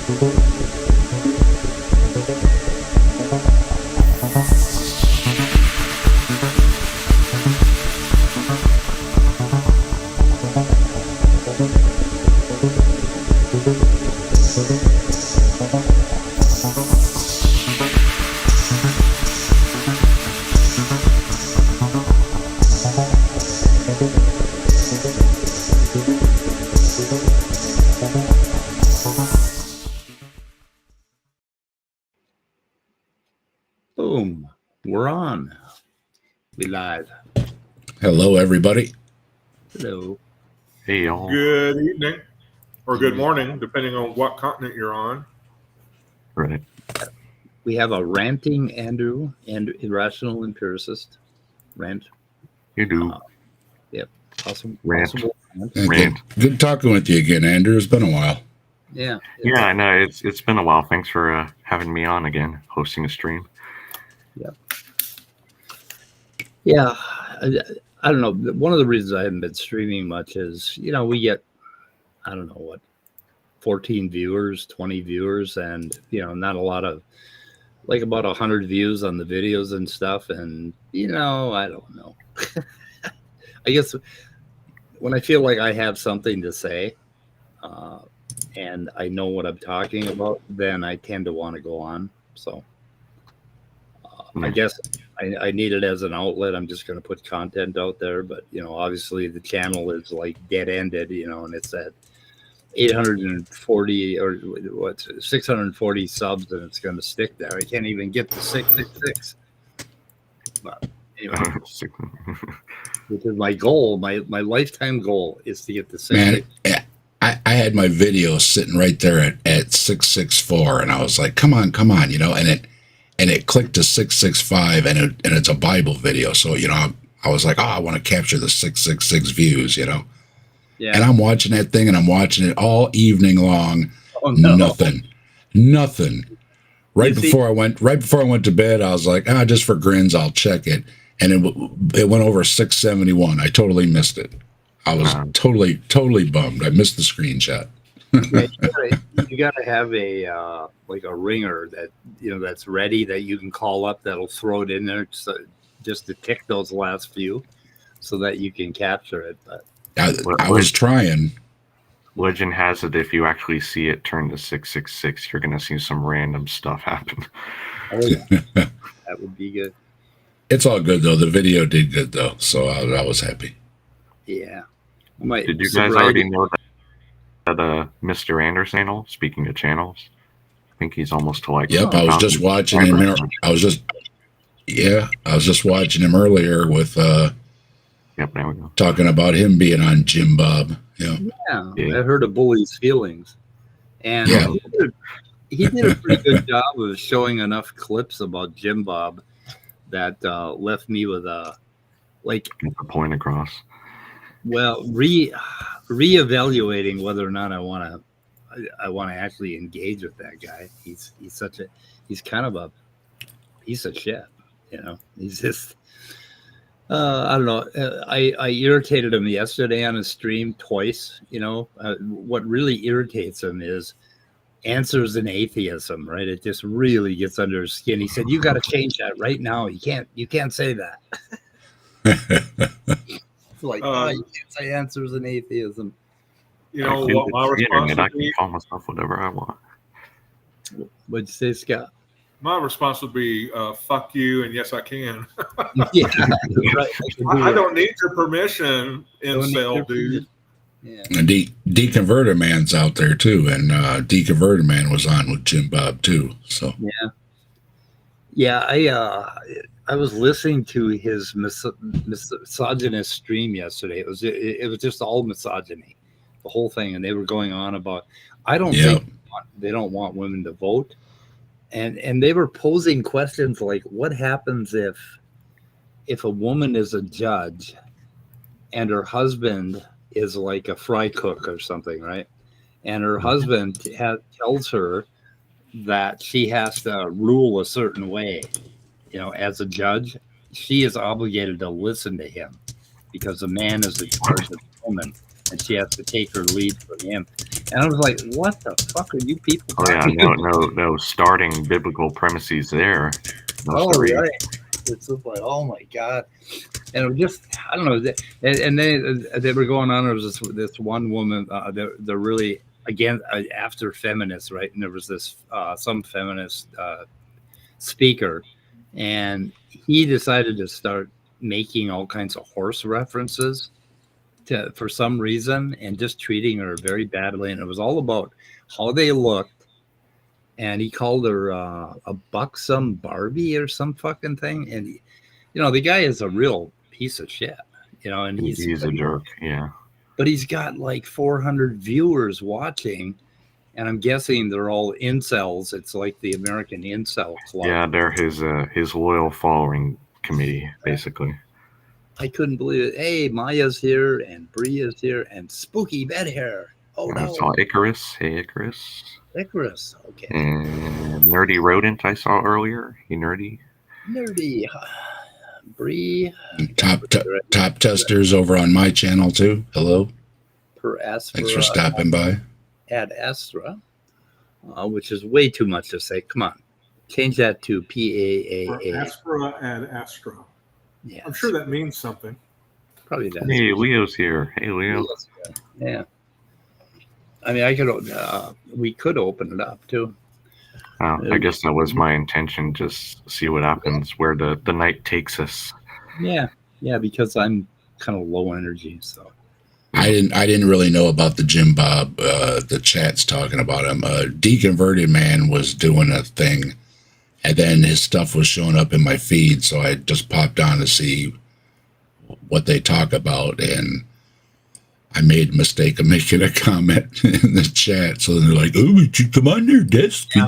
Boom. We're on. We live. Hello, everybody. Hello. Hey, y'all. Good evening or good morning, depending on what continent you're on. Right. We have a ranting Andrew and irrational empiricist. Rant. You do. Yep. Awesome. Rant. Possible. Rant. Good talking with you again, Andrew. It's been a while. Yeah. Yeah, I know. It's been a while. Thanks for having me on again, hosting a stream. Yep. Yeah. I don't know. One of the reasons I haven't been streaming much is, we get, I don't know what, 14 viewers, 20 viewers, and, not a lot of, like about 100 views on the videos and stuff. And, I don't know. I guess when I feel like I have something to say and I know what I'm talking about, then I tend to want to go on. So I guess I need it as an outlet. I'm just going to put content out there. But, obviously the channel is like dead ended, and it's at 840 or what, 640 subs, and it's going to stick there. I can't even get to 666. But anyway, which is my goal. My lifetime goal is to get to 666. Man, I had my video sitting right there at 664, and I was like, come on, and it clicked to 665, and it's a Bible video. So, I was like, I want to capture the 666 views, Yeah. And I'm watching that thing, and I'm watching it all evening long. Oh, no. Nothing. Right before I went to bed, I was like, just for grins, I'll check it. And it went over 671. I totally missed it. I was totally bummed. I missed the screenshot. You gotta have a like a ringer that that's ready, that you can call up, that'll throw it in there just to tick those last few, so that you can capture it. But I was trying. Legend has it, if you actually see it turn to 666, you're gonna see some random stuff happen. Oh, yeah. That would be good. It's all good though. The video did good though, so I was happy. Yeah. Did you guys already know that Mr. Anderson channel? Speaking of channels, I think he's almost to like. Yep, I was just watching him. I was just watching him earlier with. Yep, there we go. Talking about him being on JimBob. Yeah. I heard a bully's feelings, and he did a pretty good job of showing enough clips about JimBob that left me with a point across. Well, reevaluating whether or not I want to actually engage with that guy. He's kind of a piece of shit. He's just. I don't know. I irritated him yesterday on his stream twice. What really irritates him is answers in atheism, right? It just really gets under his skin. He said, "You got to change that right now. You can't say that." It's like, you can't say answers in atheism. What my response I would can be? call myself whatever I want. What'd you say, Scott? My response would be, "Fuck you," and yes, I can. Yeah, right. I don't need your permission, incel dude. Yeah. And Deconverter Man's out there too, and Deconverter Man was on with JimBob too. So I was listening to his misogynist stream yesterday. It was just all misogyny, the whole thing, and they were going on about. I don't think they don't want women to vote, and they were posing questions like, what happens if a woman is a judge and her husband is like a fry cook or something, right? And her husband tells her that she has to rule a certain way, as a judge. She is obligated to listen to him because the man is in charge of the woman, and she has to take her lead from him. And I was like, what the fuck are you people Oh yeah, talking no starting biblical premises there. No Oh, story. right. It's just like, oh my God. And it was just, I don't know. And they were going on. There was this one woman, they're really, again, after feminists, right? And there was this, some feminist speaker, and he decided to start making all kinds of horse references for some reason and just treating her very badly. And it was all about how they looked. And he called her a buxom Barbie or some fucking thing. And, the guy is a real piece of shit, and He's a jerk. Yeah. But he's got like 400 viewers watching. And I'm guessing they're all incels. It's like the American Incel Club. Yeah, they're his loyal following committee, basically. I couldn't believe it. Hey, Maya's here, and Bree is here, and Spooky Bed Hair. Oh, no. I saw Icarus. Hey, Icarus. Icarus. Okay. And Nerdy Rodent I saw earlier. He nerdy. Nerdy. Bree. Top testers over on my channel, too. Hello. Per Astra. Thanks for stopping by. Ad Astra, which is way too much to say. Come on. Change that to PAAA. Astra ad Astra. Yeah, I'm sure that means something. Probably does. Hey, Leo's here. Hey, Leo. Yeah. I mean, we could open it up too. I guess that was my intention. Just see what happens, where the night takes us. Yeah, because I'm kind of low energy, so. I didn't really know about the JimBob. The chat's talking about him. Deconverted Man was doing a thing, and then his stuff was showing up in my feed, so I just popped on to see what they talk about, and I made a mistake of making a comment in the chat. So they're like, "Oh, would you come on their desk?" Yeah.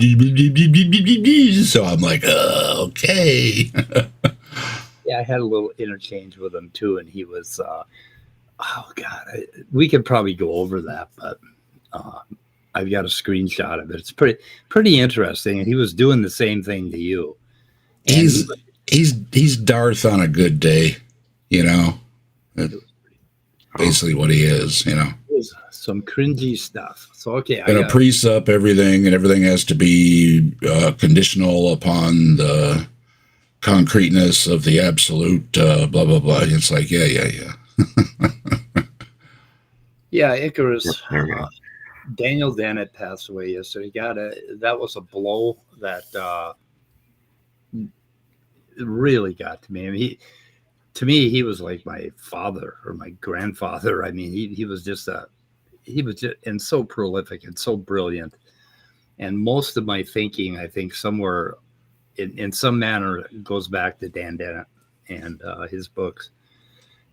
So I'm like, "Okay." Yeah, I had a little interchange with him too, and he was. Oh God, we could probably go over that, but I've got a screenshot of it. It's pretty interesting, and he was doing the same thing to you. And he's Darth on a good day, basically what he is, Some cringy stuff. So okay, gonna priest up everything, and everything has to be conditional upon the concreteness of the absolute. Blah blah blah. It's like yeah. Yeah, Icarus. Daniel Dennett passed away yesterday. That was a blow that really got to me. I mean, to me, he was like my father or my grandfather. I mean, he was just and so prolific and so brilliant. And most of my thinking, I think, somewhere in some manner goes back to Dan Dennett and his books.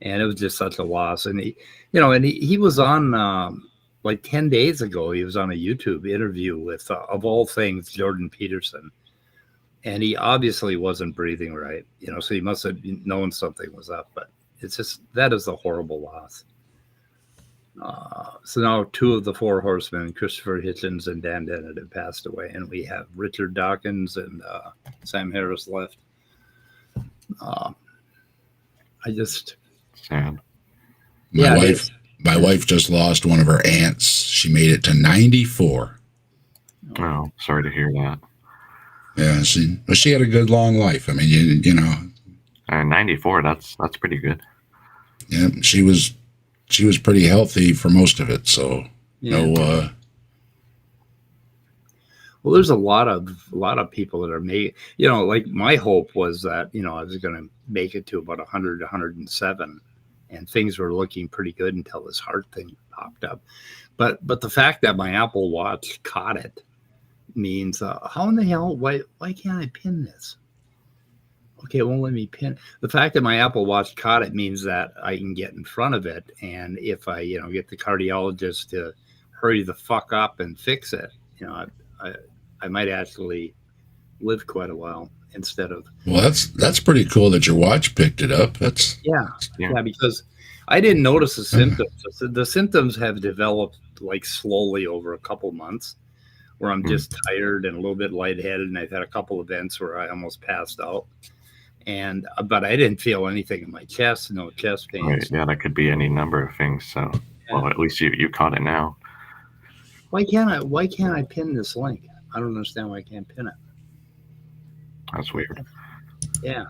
And it was just such a loss. And he was on like 10 days ago, he was on a YouTube interview with, of all things, Jordan Peterson. And he obviously wasn't breathing right, so he must have known something was up. But it's just, that is a horrible loss. So now 2 of the 4 horsemen, Christopher Hitchens and Dan Dennett, have passed away. And we have Richard Dawkins and Sam Harris left. Sad. My wife just lost one of her aunts. She made it to 94. Oh, sorry to hear that. Yeah, she had a good long life. I mean, you know. 94. That's pretty good. Yeah, she was pretty healthy for most of it. So well, there's a lot of people that are made. Like my hope was that I was going to make it to about 100, 107. And things were looking pretty good until this heart thing popped up. But the fact that my Apple Watch caught it means, how in the hell, why can't I pin this? Okay, it won't let me pin. The fact that my Apple Watch caught it means that I can get in front of it. And if I, get the cardiologist to hurry the fuck up and fix it, I might actually live quite a while. Instead of, well, that's pretty cool that your watch picked it up. That's yeah, because I didn't notice the symptoms. The symptoms have developed like slowly over a couple months, where I'm just tired and a little bit lightheaded, and I've had a couple events where I almost passed out. But I didn't feel anything in my chest, no chest pains. Right. Yeah, that could be any number of things. So, well, at least you caught it now. Why can't I pin this link? I don't understand why I can't pin it. That's weird. Yeah.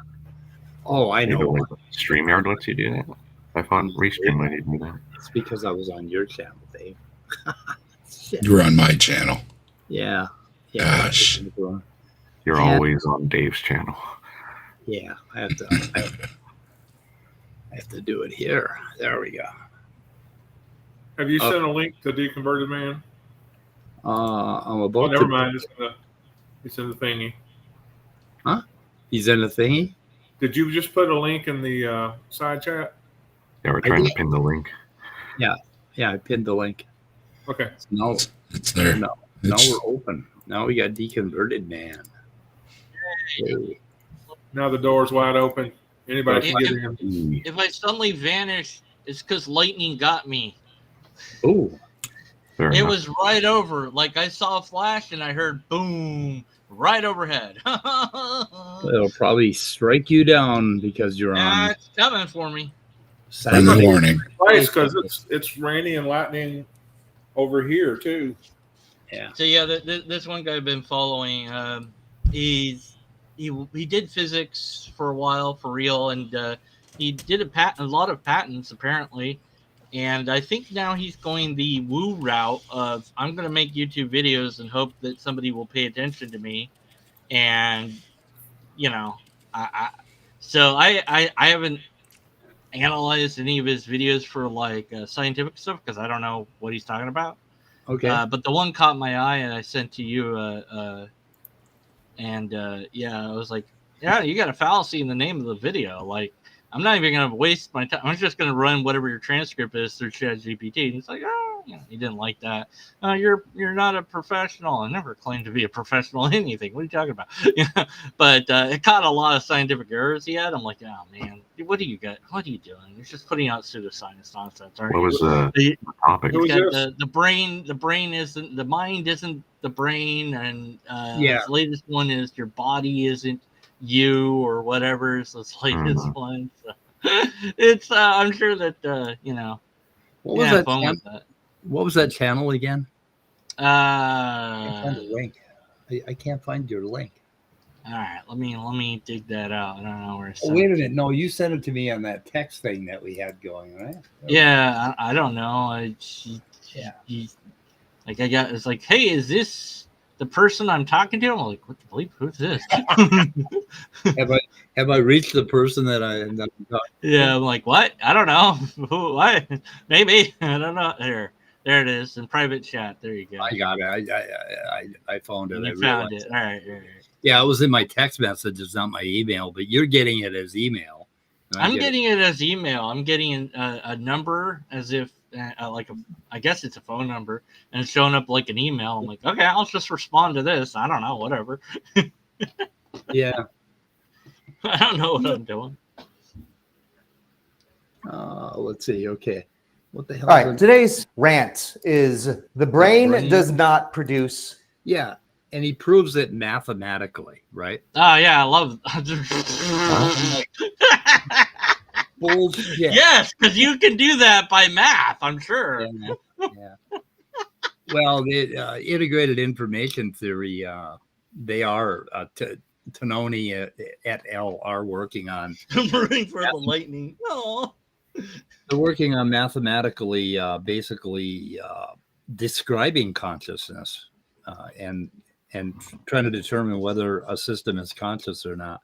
Oh, I Maybe know. like StreamYard lets you do that. I thought Restream let you do that. It's because I was on your channel, Dave. Shit. You were on my channel. Yeah. Gosh. You're always on Dave's channel. Yeah, I have to do it here. There we go. Have you sent a link to Deconverted Man? I'm about Oh, never to. mind. It's in the thingy. Huh? He's in the thingy? Did you just put a link in the side chat? Yeah, we're trying to pin the link. Yeah, I pinned the link. Okay. No, It's there. now we're open. Now we got Deconverted Man. Hey. Now the door's wide open. Anybody can get in. If I suddenly vanish, it's because lightning got me. Oh, It was right over. Like I saw a flash and I heard boom right overhead. it'll probably strike you down because you're on. It's coming for me. Friendly warning. Twice because it's raining and lightning over here too. Yeah. So yeah, this one guy I've been following. He did physics for a while for real, and he did a lot of patents apparently. And I think now he's going the woo route of I'm going to make YouTube videos and hope that somebody will pay attention to me. And you know, I haven't analyzed any of his videos for like scientific stuff because I don't know what he's talking about. Okay. But the one caught my eye and I sent to you. Yeah, I was like, yeah, you got a fallacy in the name of the video. Like, I'm not even going to waste my time. I'm just going to run whatever your transcript is through ChatGPT. And it's like, oh, you know, he didn't like that. You're not a professional. I never claimed to be a professional in anything. What are you talking about? Yeah. But it caught a lot of scientific errors he had. I'm like, oh, man, what do you got? What are you doing? You're just putting out pseudoscience nonsense. What was the topic? The brain isn't, the mind isn't the brain. And his latest one is your body isn't you or whatever. So it's like this one. So it's I'm sure that you know. What was that channel? What was that channel again? I can't find the link. I can't find your link. All right, let me dig that out. I don't know where it's. Oh, wait a minute. No, you sent it to me on that text thing that we had going, right? Yeah, I don't know. Like I got, it's like, hey, is this the person I'm talking to? I'm like, what the bleep? Who's this? have I reached the person that I'm talking to? Yeah, I'm like, what? I don't know. What? Maybe. I don't know. There it is in private chat. There you go. I got it. I found it. You found it. All right. Yeah, it was in my text message. It's not my email, but you're getting it as email. I'm getting it as email. I'm getting a number as if I guess it's a phone number, and it's showing up like an email. I'm like, okay, I'll just respond to this. I don't know, whatever. Yeah. I don't know what I'm doing. Let's see. Okay. What the hell? All right. Today's rant is the brain does not produce. Yeah. And he proves it mathematically, right? Oh, yeah. I love bullshit. Yes, because you can do that by math, I'm sure. Yeah. Well, the integrated information theory, they are Tononi et al. Are working on. I'm rooting for the lightning. Oh. They're working on mathematically, basically describing consciousness and trying to determine whether a system is conscious or not.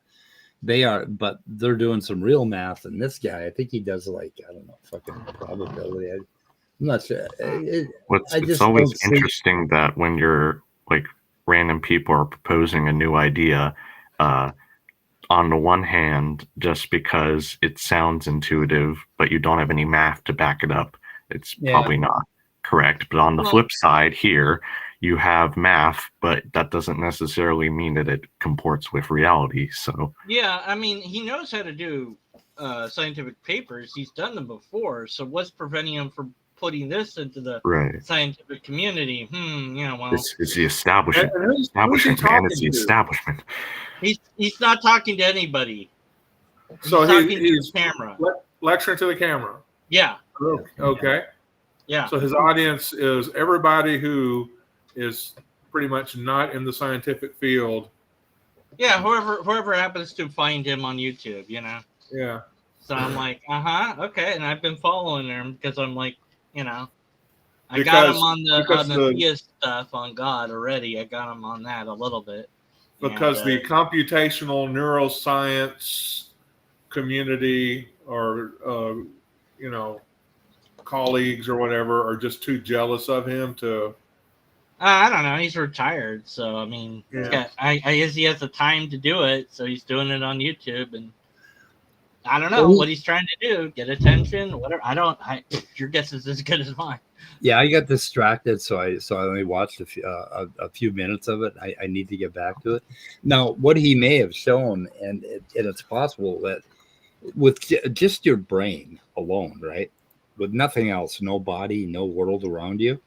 They are, but they're doing some real math. And this guy, I think he does like, I don't know, fucking probability. I'm not sure. It's always interesting that when you're like random people are proposing a new idea, on the one hand, just because it sounds intuitive, but you don't have any math to back it up, it's probably not correct. But on the flip side here, you have math, but that doesn't necessarily mean that it comports with reality. So yeah, I mean, he knows how to do scientific papers. He's done them before. So what's preventing him from putting this into the scientific community? Well, it's the establishment. It's the establishment. He's not talking to anybody. So he's talking to the camera. Lecturing to the camera. Yeah. Okay. Yeah. So his audience is everybody who is pretty much not in the scientific field. Yeah, whoever happens to find him on YouTube, you know. Yeah. So I'm like, okay, and I've been following him because I'm like, you know, I Because- got him on because the theist stuff on God already. I got him on that a little bit. Because And, the computational neuroscience community or, you know, colleagues or whatever are just too jealous of him to. I don't know. He's retired, so I mean, Yeah. I guess he has the time to do it, so he's doing it on YouTube, and I don't know Well, what he's trying to do, get attention, whatever. Your guess is as good as mine. Yeah, I got distracted, so I only watched a few minutes of it. I need to get back to it. Now, what he may have shown, and it's possible that with just your brain alone, right, with nothing else, no body, no world around you,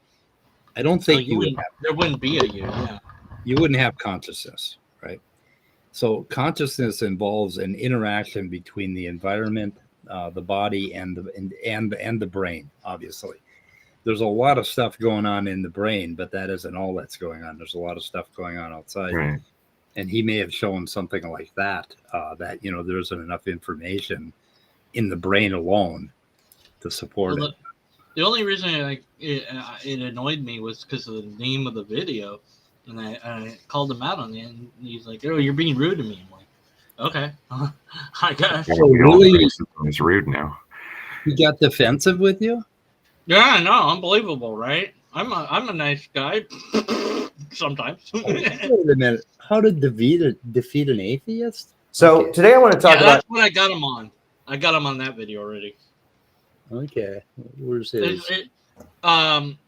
I don't think there wouldn't be a you. Yeah. You wouldn't have consciousness, right? So consciousness involves an interaction between the environment, the body, and the brain. Obviously, there's a lot of stuff going on in the brain, but that isn't all that's going on. There's a lot of stuff going on outside, Right. and he may have shown something like that. That there isn't enough information in the brain alone to support it. The only reason it annoyed me was because of the name of the video, and I called him out on it, and he's like, "Oh, you're being rude to me." I'm like, "Okay, I guess." So really, It's rude now. he got defensive with you? Yeah, no, unbelievable, right? I'm a nice guy sometimes. Wait a minute. How to defeat an atheist? So today I want to talk about. That's what I got him on. I got him on that video already. Okay, where's his?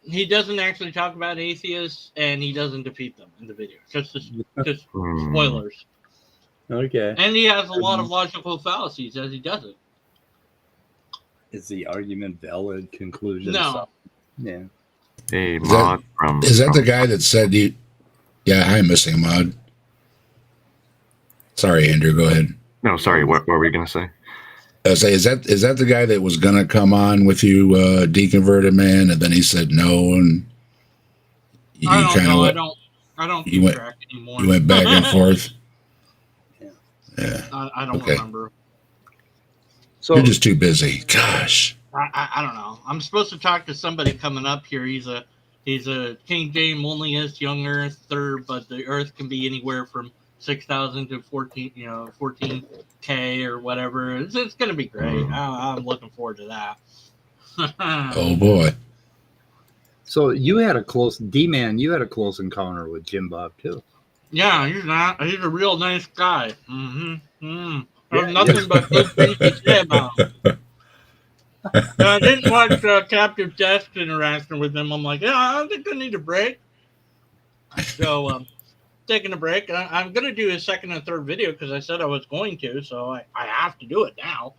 He doesn't actually talk about atheists, and he doesn't defeat them in the video. Just spoilers. Okay. And he has a lot of logical fallacies as he does it. Is the argument valid? Conclusion? No. Yeah. Hey, Mod from. Is that the guy that said you? Yeah, I'm missing Mod. Sorry, Andrew. Go ahead. No, sorry. What were we gonna say? Is that the guy that was gonna come on with you, deconverted man, and then he said no, and you I don't kind know. of I don't you keep went- track anymore. you went back and forth. Yeah, I don't Okay. remember. So you're just too busy. Gosh. I don't know. I'm supposed to talk to somebody coming up here. He's a King James onlyist, young earther, but the Earth can be anywhere from 6,000 to 14K or whatever. It's going to be great. I'm looking forward to that. Oh boy. So you had a close D-Man. You had a close encounter with JimBob too. Yeah, he's a real nice guy. Mm-hmm. Yeah, There's nothing but good things to say about him. I didn't watch Captive Death's interaction with him. I'm like, yeah, I think I need a break. So, taking a break. I'm going to do a second and third video because I said I was going to, so I have to do it now.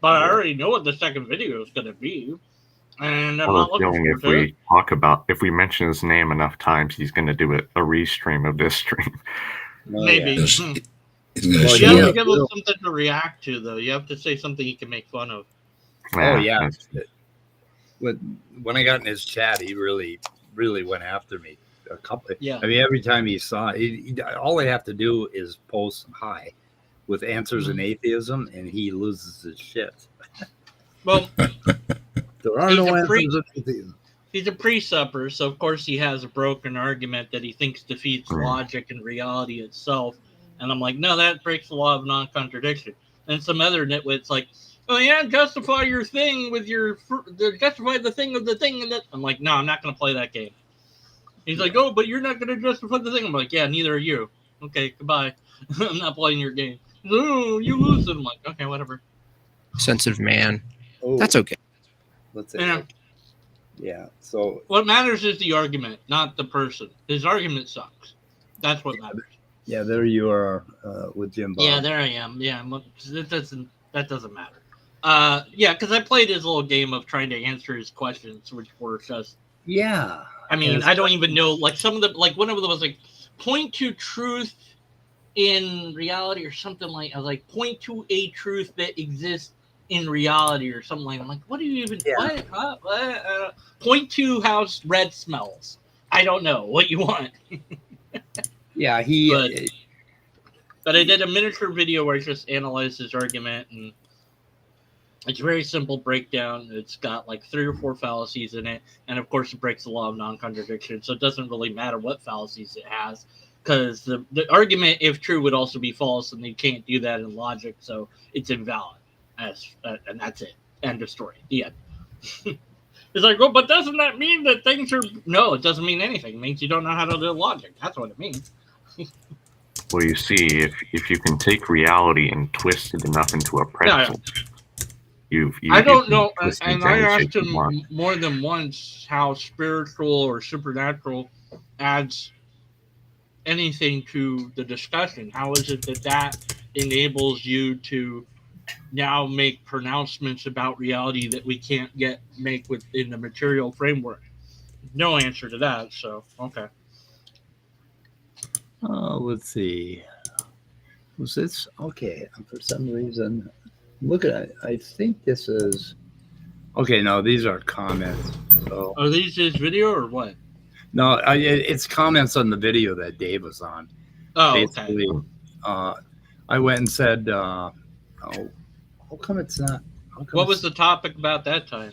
But I already know what the second video is going to be. And I'm not looking forward to it. If we mention his name enough times, he's going to do a restream of this stream. Maybe. He's Hmm. gonna Well, You show have to up. give him something to react to, though. You have to say something he can make fun of. Oh yeah. When I got in his chat, he really went after me. A couple. Yeah. I mean, every time he saw, all I have to do is post hi with answers in atheism, and he loses his shit. Well, There are He's no a answers freak. in atheism. he's a pre-supper, so of course he has a broken argument that he thinks defeats logic and reality itself. And I'm like, no, that breaks the law of non-contradiction. And some other nitwit's like, oh yeah, justify your thing with justify the thing of the thing. And that. I'm like, no, I'm not going to play that game. He's like, oh, but you're not going to justify the thing. I'm like, yeah, neither are you. Okay, goodbye. I'm not playing your game. Oh, you lose it. I'm like, okay, whatever. Sensitive man. Oh, That's okay. let's say. Yeah. Yeah. So What matters is the argument, not the person. His argument sucks. That's what matters. yeah, there you are with JimBob. Yeah, there I am. Yeah, that doesn't matter. Yeah, because I played his little game of trying to answer his questions, which were just. Yeah. I mean, I don't even know. Like some of them, like one of them was like, point to truth in reality or something like. I was like, point to a truth that exists in reality or something like. I'm like, what do you even? Yeah. What? Point to how red smells. I don't know what you want. Yeah, But I did a miniature video where I just analyzed his argument, and it's a very simple breakdown. It's got like 3 or 4 fallacies in it, and of course it breaks the law of non-contradiction, so it doesn't really matter what fallacies it has, because the argument, if true, would also be false, and they can't do that in logic, so it's invalid. And that's it. End of story. The end. It's like, well, but doesn't that mean that things are... No, it doesn't mean anything. It means you don't know how to do logic. That's what it means. Well, you see, if you can take reality and twist it enough into a pretzel, I don't know, and I asked him more than once how spiritual or supernatural adds anything to the discussion. How is it that enables you to now make pronouncements about reality that we can't make within the material framework? No answer to that, so okay. Let's see. Was this okay? For some reason, look at it. I think this is okay. No, these are comments. So are these his video or what? No, it's comments on the video that Dave was on. Oh, basically, okay. I went and said, "Oh, how come it's not?" What was the topic about that time?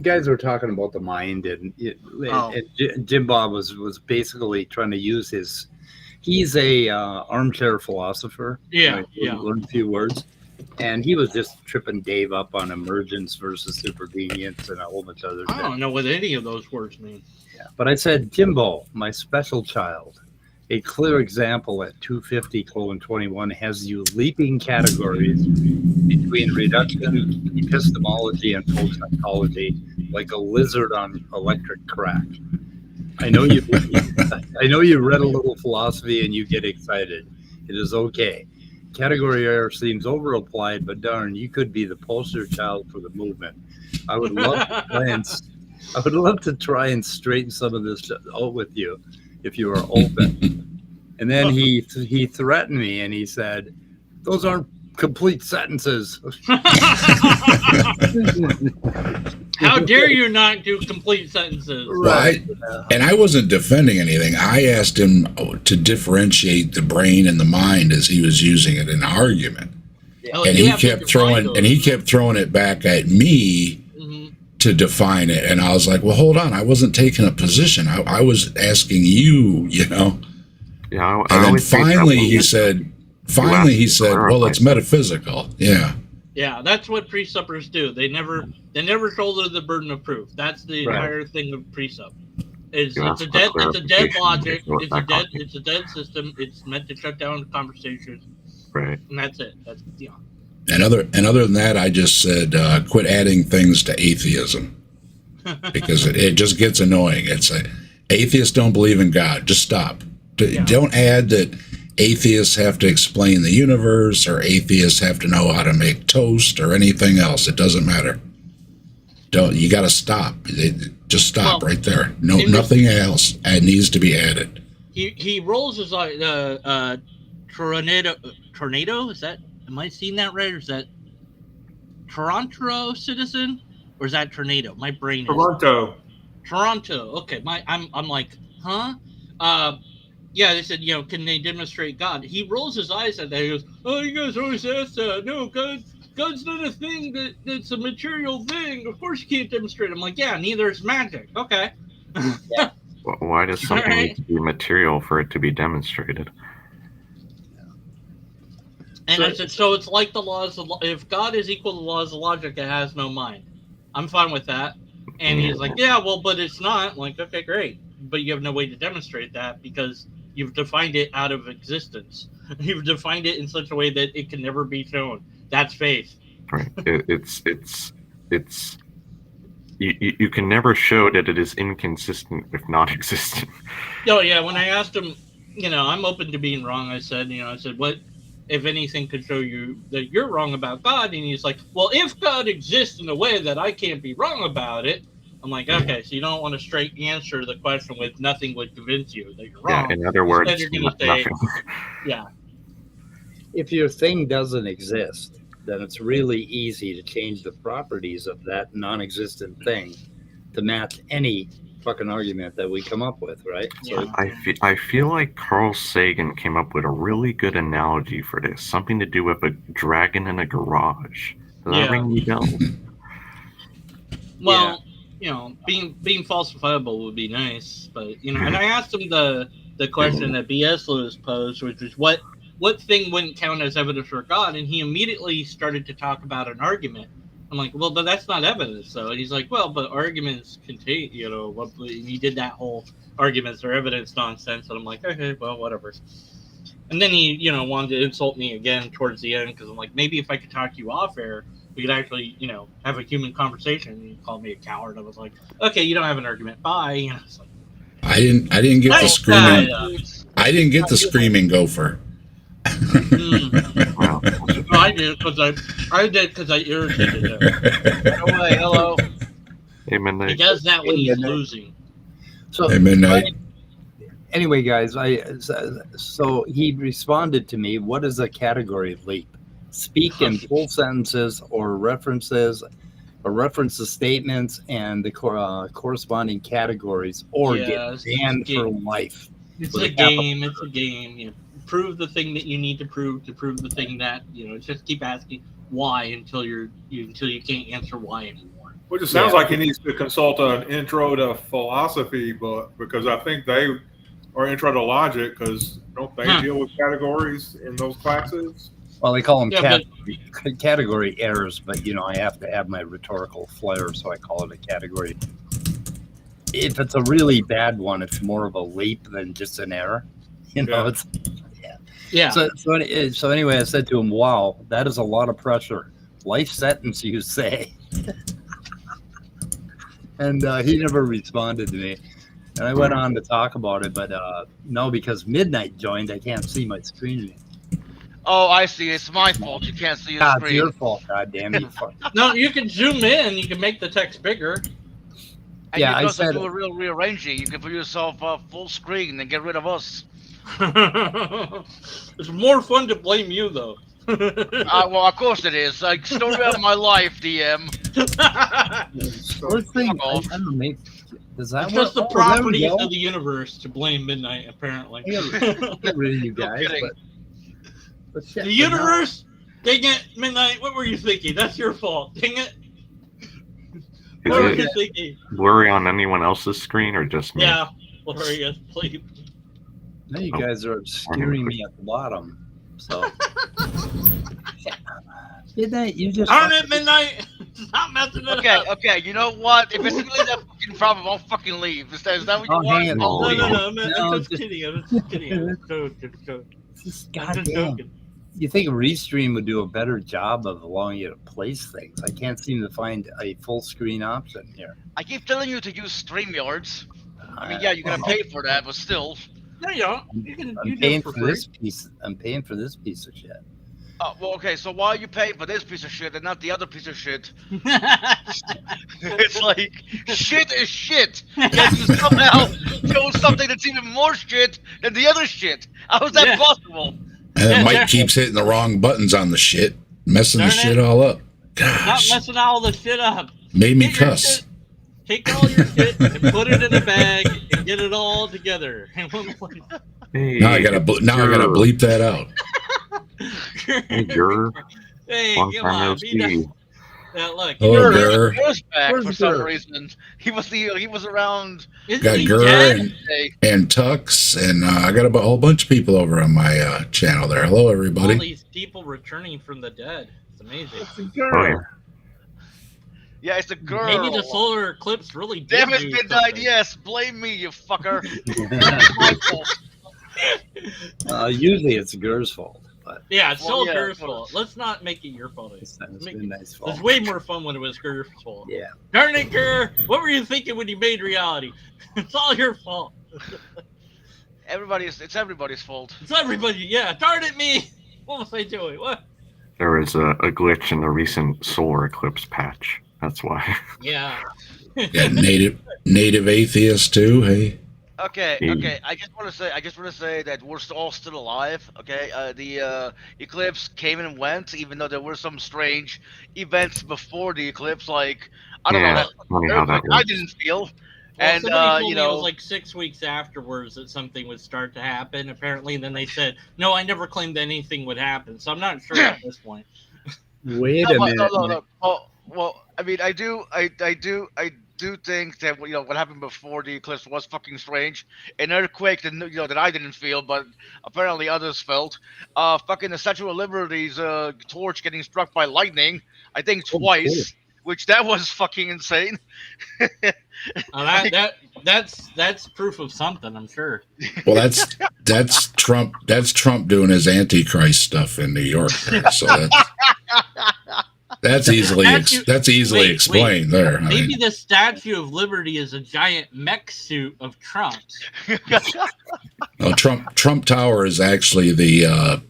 Guys were talking about the mind, and JimBob was basically trying to use his. He's a armchair philosopher. Yeah. Learned a few words, and he was just tripping Dave up on emergence versus supervenience and a whole bunch of other things. I don't know what any of those words mean. Yeah, but I said, Jimbo, my special child, a clear example at 250:21 has you leaping categories between reduction, epistemology, and full psychology like a lizard on electric crack. I know you read a little philosophy and you get excited. It is okay. Category error seems over-applied, but darn, you could be the poster child for the movement. I would love to try and straighten some of this out with you if you are open. And then he threatened me and he said, "Those aren't complete sentences." How dare you not do complete sentences? Right. And I wasn't defending anything. I asked him to differentiate the brain and the mind as he was using it in argument. Oh, and he kept throwing it back at me to define it. And I was like, well, hold on. I wasn't taking a position. I was asking you, Yeah. And then finally he said, well, it's metaphysical. Yeah. Yeah, that's what presuppers do. They never shoulder the burden of proof. That's the entire thing of precept. It's a dead logic. It's a dead system. It's meant to shut down the conversation. Right. And that's it. And other than that, I just said quit adding things to atheism because it just gets annoying. It's like atheists don't believe in God. Just stop. Don't add that atheists have to explain the universe or atheists have to know how to make toast or anything else. It doesn't matter. You got to stop. Just stop right there. No, nothing else needs to be added. He rolls his tornado. Is that? Am I seeing that right? Or is that Toronto citizen? Or is that tornado? My brain is Toronto. Okay. I'm like, huh? Yeah, they said, can they demonstrate God? He rolls his eyes at that. He goes, oh, you guys always ask that. No, God's not a thing that's a material thing. Of course you can't demonstrate. I'm like, yeah, neither is magic. Okay. Yeah. Why does something need to be material for it to be demonstrated? And I said, so it's like the laws of if God is equal to the laws of logic, it has no mind. I'm fine with that. And he's like, yeah, well, but it's not. I'm like, okay, great. But you have no way to demonstrate that because you've defined it out of existence. You've defined it in such a way that it can never be shown. That's faith. Right. You can never show that it is inconsistent with not existent. Oh yeah. When I asked him, I'm open to being wrong. I said, what, if anything, could show you that you're wrong about God? And he's like, well, if God exists in a way that I can't be wrong about it. I'm like, okay, so you don't want to straight answer the question with nothing would convince you that you're wrong. Yeah, in other words, you're going to say, nothing. Yeah. If your thing doesn't exist, then it's really easy to change the properties of that non-existent thing to match any fucking argument that we come up with, right? Yeah. So I feel like Carl Sagan came up with a really good analogy for this. Something to do with a dragon in a garage. Does that ring any bells? Well, being falsifiable would be nice, but and I asked him the question that BS Lewis posed, which is what thing wouldn't count as evidence for God, and he immediately started to talk about an argument. I'm like, well, but that's not evidence, though. And he's like, well, but arguments contain, he did that whole arguments are evidence nonsense, and I'm like, okay, well, whatever. And then he, wanted to insult me again towards the end because I'm like, maybe if I could talk to you off air, we could actually, have a human conversation. And he called me a coward. I was like, okay, you don't have an argument. Bye. It's like, I didn't get the screaming. I didn't get the screaming gopher. Wow. I did because I irritated him. Hello. Hey, Midnight. He does that when he's losing. So Hey, Midnight. anyway, guys, so he responded to me. What is a category leap? Speak in full sentences or references, or reference the statements and the corresponding categories, or get banned for life. It's a game. It's a game. Prove the thing that you need to prove the thing that just keep asking why until you can't answer why anymore. Which it sounds like he needs to consult an intro to philosophy book, because I think they are intro to logic, because don't they deal with categories in those classes? Well, they call them category errors, but I have to have my rhetorical flair, so I call it a category. If it's a really bad one, it's more of a leap than just an error. It's So anyway, I said to him, "Wow, that is a lot of pressure. Life sentence, you say?" And he never responded to me. And I went on to talk about it, but no, because Midnight joined, I can't see my screen. Oh, I see. It's my fault. You can't see the screen. It's your fault. God damn it! No, you can zoom in. You can make the text bigger. And you can do a real rearranging. You can put yourself full screen and get rid of us. It's more fun to blame you, though. Well, of course it is. Like, story of my life, DM. First thing, I don't know, maybe, does that it's just the properties of the universe to blame Midnight, apparently. Get rid of you guys. But shit, the universe? Dang it, Midnight, what were you thinking? That's your fault. Dang it. What were you thinking? Blurry on anyone else's screen or just me? Yeah, blurry, yes, please. Now you guys are obscuring me at the bottom. So Midnight, you just darn it, Midnight! Stop messing it up. Okay, you know what? If it's really that fucking problem, I'll fucking leave. Is that what you want? No, I'm just kidding. I'm just kidding. Goddamn. You think Restream would do a better job of allowing you to place things? I can't seem to find a full screen option here. I keep telling you to use StreamYards. I mean, yeah, you're gonna pay for that, but still. No, you don't. I'm paying for this piece. I'm paying for this piece of shit. Oh, well, okay. So why are you paying for this piece of shit and not the other piece of shit? It's like shit is shit. Yet you somehow chose something that's even more shit than the other shit. How is that possible? And Mike keeps hitting the wrong buttons on the shit, messing the shit all up. Gosh. Not messing all the shit up. Made me cuss. Take all your shit and put it in a bag and get it all together. Now I gotta bleep that out. Hey, come on, now look, Gur. For some reason, he was around. Got Gur and Tux, and I got a whole bunch of people over on my channel there. Hello, everybody. All these people returning from the dead. It's amazing. It's a girl. Yeah, it's a girl. Maybe the solar eclipse really did. Damn it, Midnight. Yes, blame me, you fucker. Usually it's Gur's fault. But yeah, it's still Gur's fault. Let's not make it your fault. It's Midnight's fault. It's way more fun when it was Gur's fault. Yeah. Darn it, Gur! What were you thinking when you made reality? It's all your fault. It's everybody's fault. It's everybody. Yeah. Darn it, me. What was I doing? What? There was a glitch in the recent solar eclipse patch. That's why. Yeah. Yeah, native atheist too. Hey. Okay. I just want to say that we're all still alive. Okay. The eclipse came and went, even though there were some strange events before the eclipse. Like I don't know that funny how that earthquake I works. didn't feel. Well, And somebody told you me it was know, like 6 weeks afterwards that something would start to happen. Apparently, and then they said, "No, I never claimed anything would happen." So I'm not sure at this point. Wait a minute. no. Well, I mean, I do think that what happened before the eclipse was fucking strange. An earthquake that that I didn't feel, but apparently others felt. Fucking the Statue of Liberty's torch getting struck by lightning. I think twice, which that was fucking insane. That's proof of something, I'm sure. Well, that's Trump. That's Trump doing his Antichrist stuff in New York. There. So that's easily explained there. Maybe the Statue of Liberty is a giant mech suit of Trump's. No, Trump Tower is actually the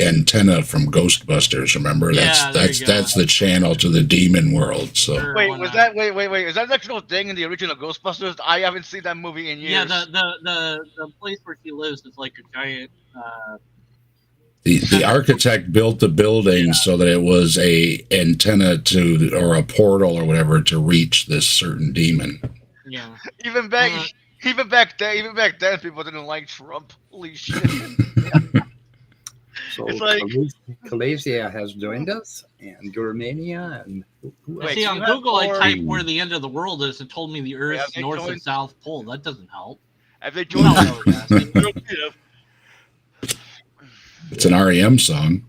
antenna from Ghostbusters. Remember, that's the channel to the demon world. So wait, is that an actual thing in the original Ghostbusters? I haven't seen that movie in years. Yeah, the place where she lives is like a giant. The architect built the building so that it was a antenna or a portal or whatever to reach this certain demon. Yeah. Even back then, people didn't like Trump. Holy shit. So it's like Kalasia has joined us, and Gourmania, and see on Google, I typed where the end of the world is. It told me the Earth's north and south pole. That doesn't help. Have they joined? It's an REM song.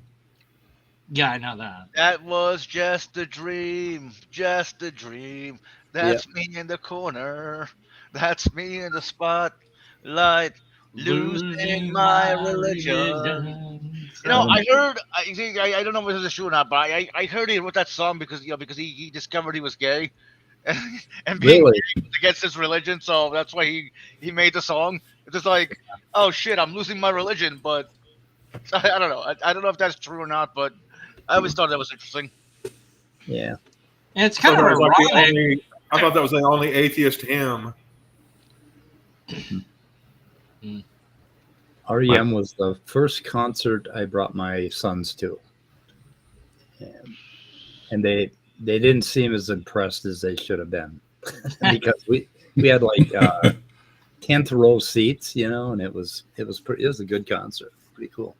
Yeah, I know that. That was just a dream, just a dream. That's me in the corner. That's me in the spotlight, losing my religion. You know, I heard. I don't know if this is true or not, but I heard he wrote that song because he discovered he was gay, and being gay was against his religion, so that's why he made the song. It's just like, oh shit, I'm losing my religion, but I don't know. I don't know if that's true or not, but I always thought that was interesting. Yeah, and it's kind of ironic. I thought that was the only atheist hymn. REM was the first concert I brought my sons to, and they didn't seem as impressed as they should have been because we had like 10th row seats, and it was a good concert, pretty cool.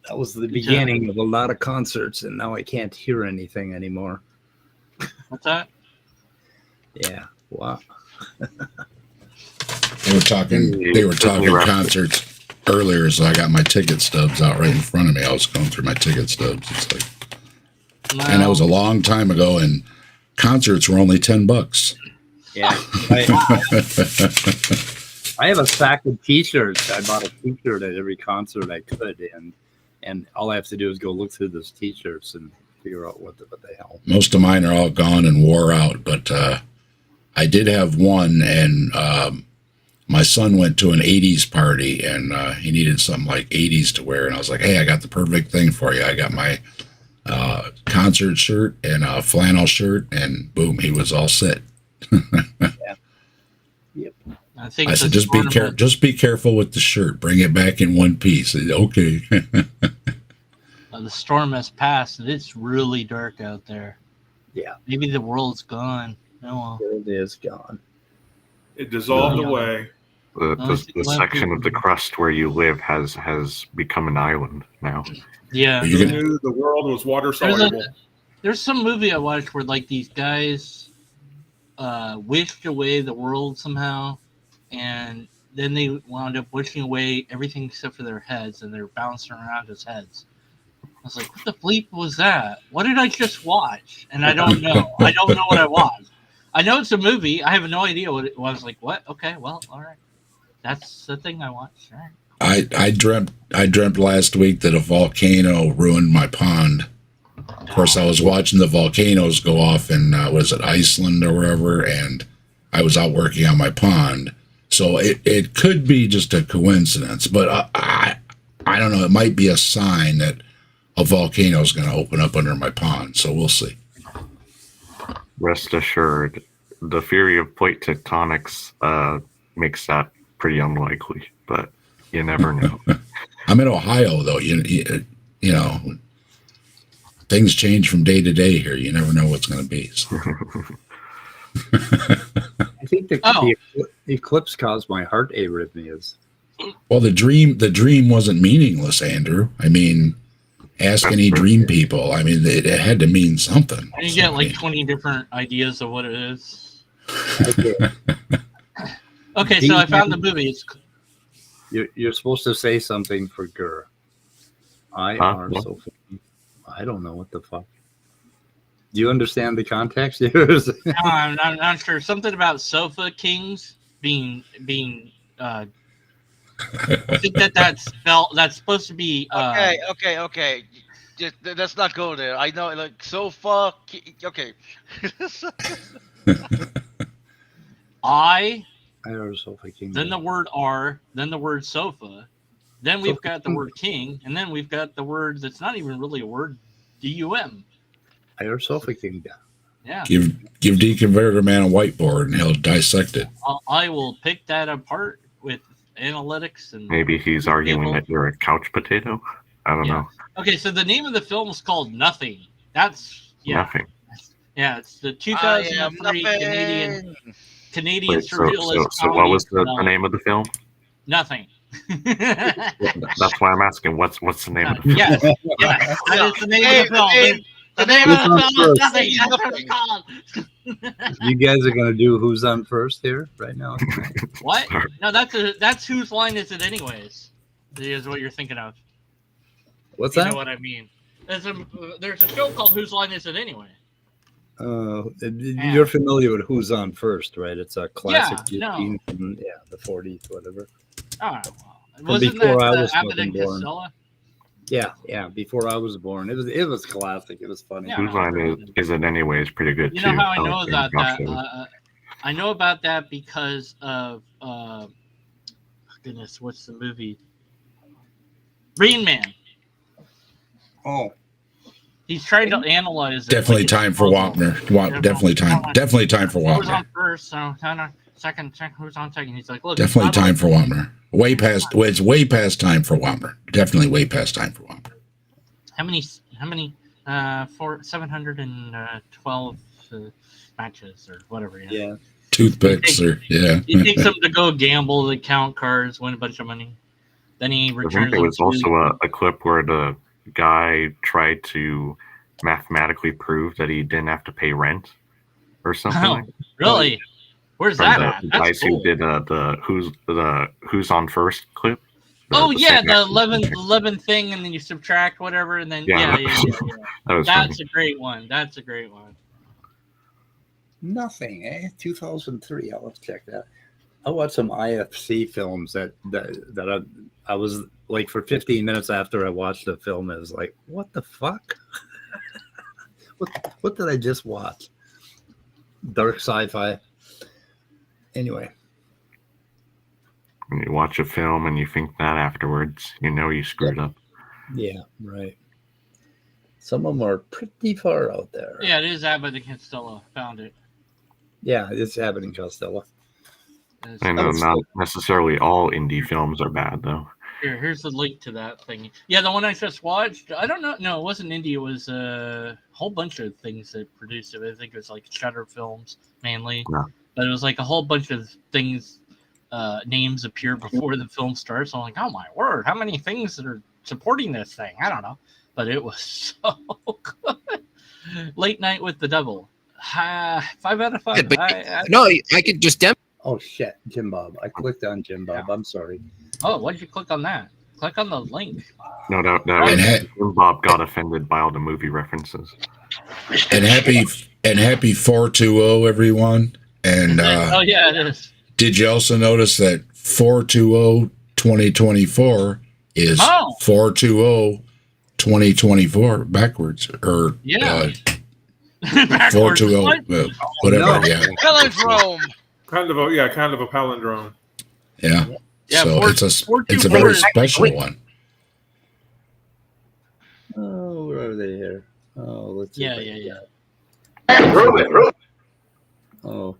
That was the beginning of a lot of concerts, and now I can't hear anything anymore. What's that? Yeah, wow. They were talking concerts earlier, so I got my ticket stubs out right in front of me. I was going through my ticket stubs. It's like, and that was a long time ago, and concerts were only $10. Yeah. I have a stack of T-shirts. I bought a T-shirt at every concert I could, and all I have to do is go look through those T-shirts and figure out what the hell. Most of mine are all gone and wore out, but I did have one, and my son went to an 80s party, and he needed something like 80s to wear, and I was like, hey, I got the perfect thing for you. I got my concert shirt and a flannel shirt, and boom, he was all set. Yeah. Yep. I said, just be careful with the shirt. Bring it back in one piece. Okay. The storm has passed, and it's really dark out there. Yeah. Maybe the world's gone. Oh, well. It is gone. It dissolved away. The section of the crust where you live has become an island now. Yeah. You knew the world was water soluble. There's some movie I watched where like these guys wished away the world somehow, and then they wound up wishing away everything except for their heads, and they're bouncing around as heads. I was like, what the bleep was that? What did I just watch? And I don't know. I don't know what I watched. I know it's a movie. I have no idea what it was. Like, what? Okay, well, all right. That's the thing I watched. All right. I dreamt last week that a volcano ruined my pond. Of course, I was watching the volcanoes go off in, was it Iceland or wherever, and I was out working on my pond. So it could be just a coincidence, but I don't know. It might be a sign that a volcano is going to open up under my pond. So we'll see. Rest assured, the theory of plate tectonics makes that pretty unlikely, but you never know. I'm in Ohio, though. You know, things change from day to day here. You never know what's going to be. So. I think the eclipse caused my heart arrhythmias. Well, the dream wasn't meaningless, Andrew. I mean, ask any dream people. I mean, it had to mean something. And you get like 20 different ideas of what it is. Okay, so I found the movie. It's You're supposed to say something for Gur. I don't know what the fuck. Do you understand the context here? No, I'm not sure. Something about sofa kings being. I think that's supposed to be. Okay. Just, let's not go there. I know, like sofa. Okay. I. Sofa king. Then the word R. Then the word sofa. Then we've got the word king, and then we've got the word that's not even really a word. DUM. I heard sofa king. Yeah. Give Deconverter Man a whiteboard and he'll dissect it. I will pick that apart with analytics and maybe he's arguing that you're a couch potato. I don't know. Okay, so the name of the film is called Nothing. That's Nothing. Yeah, it's the 2003 Canadian surrealist. So what was the name of the film? Nothing. That's why I'm asking. What's the name of the film? Yes, that is the name of the film. The name of the film is Nothing. That's what it's called. You guys are gonna do who's on first here right now? What? No, that's whose line is it anyways? Is what you're thinking of. What's you that? You know what I mean? There's a show called Whose Line Is It Anyway? You're familiar with Who's On First, right? It's a classic from the 40s, whatever. Oh, well. Wasn't before that I was Abbott and born. Costello? Yeah. Before I was born, it was classic. It was funny. Whose Line Is It Anyway is pretty good you too. You know how I know about that? I know about that because of goodness, what's the movie? Rain Man. Oh. He's trying to analyze it. Definitely time for Wapner. Definitely time for Wapner. Who's on first? So second. Who's on second? He's like, look. Definitely time for Wapner. It's way past time for Wapner. Definitely way past time for Wapner. How many? 712 matches or whatever. Yeah. Toothpicks He takes them to go gamble, to count cards, win a bunch of money. Then he returns. I think there was also a clip where the guy tried to mathematically prove that he didn't have to pay rent or something. Oh, really? Where's that at? The That's guys cool. who did the Who's On First clip. The 11 thing, and then you subtract whatever, and then That's a great one. Nothing, eh? 2003. I'll have to check that. I watched some IFC films that I was like, for 15 minutes after I watched the film, it was like, what the fuck? what did I just watch? Dark sci-fi. Anyway. When you watch a film and you think that afterwards, you know you screwed up. Yeah, right. Some of them are pretty far out there. Yeah, it is Abbott and Costello. Found it. Yeah, it's Abbott and Costello. I know not necessarily all indie films are bad, though. Here's the link to that thing. Yeah, the one I just watched. I don't know. No, it wasn't indie. It was a whole bunch of things that produced it. I think it was like Shutter Films mainly. Yeah. But it was like a whole bunch of things, names appear before the film starts. I'm like, oh my word, how many things that are supporting this thing? I don't know. But it was so good. Late Night with the Devil. 5 out of 5. Yeah, no, I could just Oh shit, JimBob. I clicked on JimBob. I'm sorry. Oh, why did you click on that? Click on the link. No, that was Bob got offended by all the movie references. And happy 420, everyone. And oh yeah, it is. Did you also notice that 420-2024 is 420-2024 backwards, or backwards. 420, whatever. No. Yeah. Palindrome. Kind of a palindrome. Yeah. Yeah, so it's a very special one. Oh, where are they here? Oh, let's see. Yeah. Oh,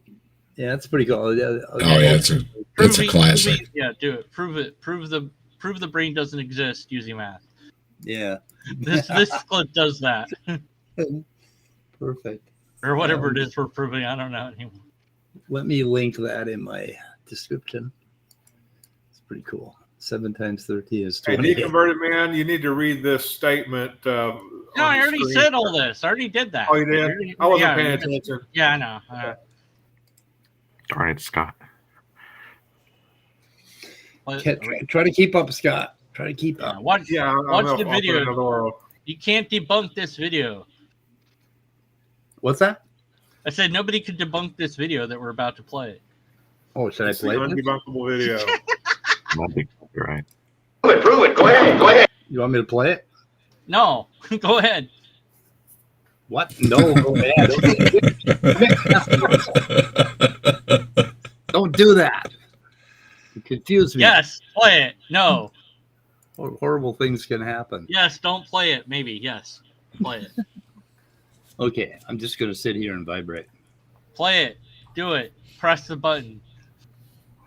yeah, that's pretty cool. Oh yeah, it's It's a classic. Yeah, do it. Prove it. Prove the brain doesn't exist using math. Yeah. This clip does that. Perfect. Or whatever it is we're proving. I don't know anymore. Let me link that in my description. It's pretty cool. 7 times 13 is 28. Hey, deconverted man, you need to read this statement. No, I already said all this. I already did that. Oh, you did? I wasn't paying attention. Yeah, I know. Darn it, Scott. Try to keep up, Scott. Try to keep up. Watch the video. You can't debunk this video. What's that? I said nobody could debunk this video that we're about to play. Oh, should I play it? Undebunkable video. You're right. Prove it. Go ahead. You want me to play it? No, go ahead. What? No, go ahead. Don't do that. You confuse me. Yes, play it. No. Horrible things can happen. Yes, don't play it. Maybe. Yes, play it. Okay, I'm just going to sit here and vibrate. Play it. Do it. Press the button.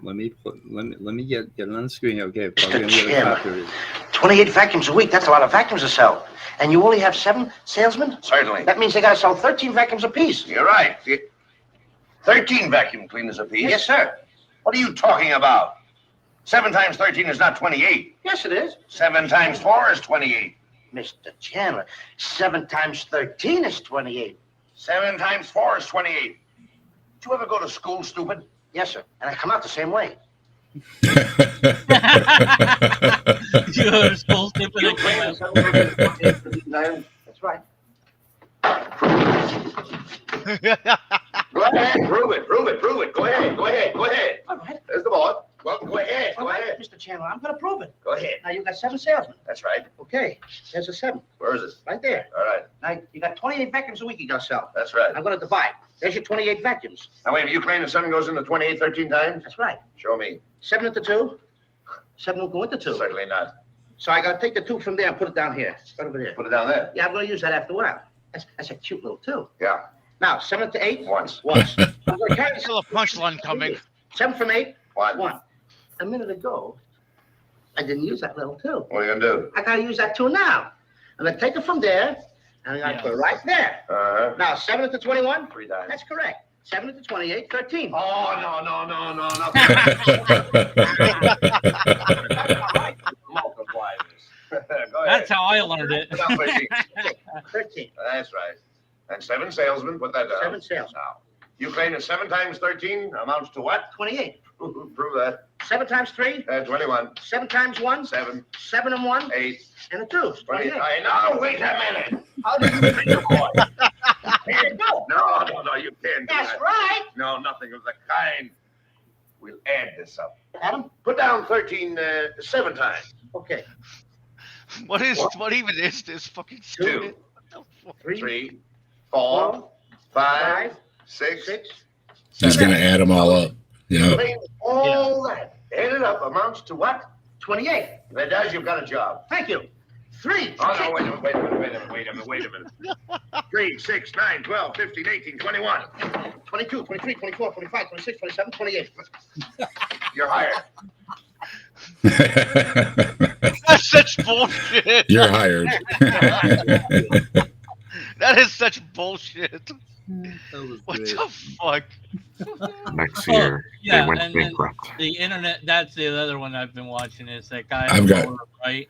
Let me get it on the screen. Okay, plug in the copter. 28 vacuums a week. That's a lot of vacuums to sell. And you only have 7 salesmen? Certainly. That means they got to sell 13 vacuums apiece. You're right. 13 vacuum cleaners apiece? Yes, sir. What are you talking about? 7 times 13 is not 28. Yes, it is. 7 times 4 is 28. Mr. Chandler, 7 times 13 is 28. 7 times 4 is 28. Did you ever go to school, stupid? Yes, sir. And I come out the same way. You go to school, stupid. That's right. Go ahead, prove it. Go ahead. All right. There's the board. Well, go ahead. Mr. Chandler, I'm going to prove it. Go ahead. Now, you got 7 salesmen. That's right. Okay. There's a 7. Where is it? Right there. All right. Now, you got 28 vacuums a week you got to sell. That's right. I'm going to divide. There's your 28 vacuums. Now, wait, you claim the 7 goes into 28 13 times? That's right. Show me. 7 into 2? 7 will go into 2. Certainly not. So I got to take the 2 from there and put it down here. Right over there. Put it down there? Yeah, I'm going to use that after a while. That's a cute little 2. Yeah. Now, 7 into 8? Once. I'm going to carry Still a punchline coming. 7 from 8? 1. A minute ago, I didn't use that little 2. What are you going to do? I got to use that 2 now. I'm going to take it from there, and I'm going to put it right there. Now, 7 into 21? 3 times. That's correct. 7 into 28, 13. Oh, no. Multiply this. That's how I learned it. 13. That's right. And 7 salesmen, put that down. 7 salesmen. Now, you claim that 7 times 13 amounts to what? 28. Prove that. 7 times 3? 21. 7 times 1? 7. 7 and 1? 8. And a 2. 28. No, wait a minute. How did you figure, boy? Here you go. No, you can't do that. That's right. No, nothing of the kind. We'll add this up. Adam? Put down 13 7 times. Okay. What even is this fucking 2, 3, 4, 5, 6. He's going to add them all up. Yeah. All that added up amounts to what? 28. If that does, you've got a job. Thank you. 3. Oh, no, wait a minute. 3, 6, 9, 12, 15, 18, 21. 22, 23, 24, 25, 26, 27, 28. You're hired. That's such bullshit. You're hired. That is such bullshit. What the fuck? Next year, they went bankrupt. The internet, that's the other one I've been watching, is that guy. I've got, right?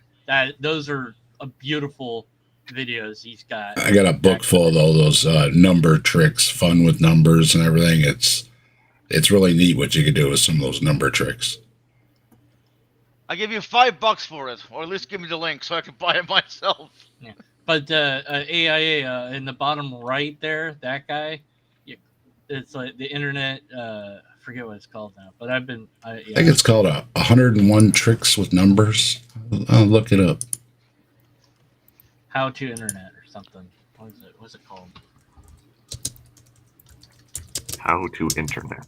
Those are beautiful videos he's got. I got a book full of all those number tricks, fun with numbers and everything. It's really neat what you can do with some of those number tricks. I give you $5 for it, or at least give me the link so I can buy it myself. Yeah. But AIA in the bottom right there, that guy, it's like the internet. I forget what it's called now, but I think it's called 101 Tricks with Numbers. I'll look it up. How to Internet or something. What's it called? How to Internet.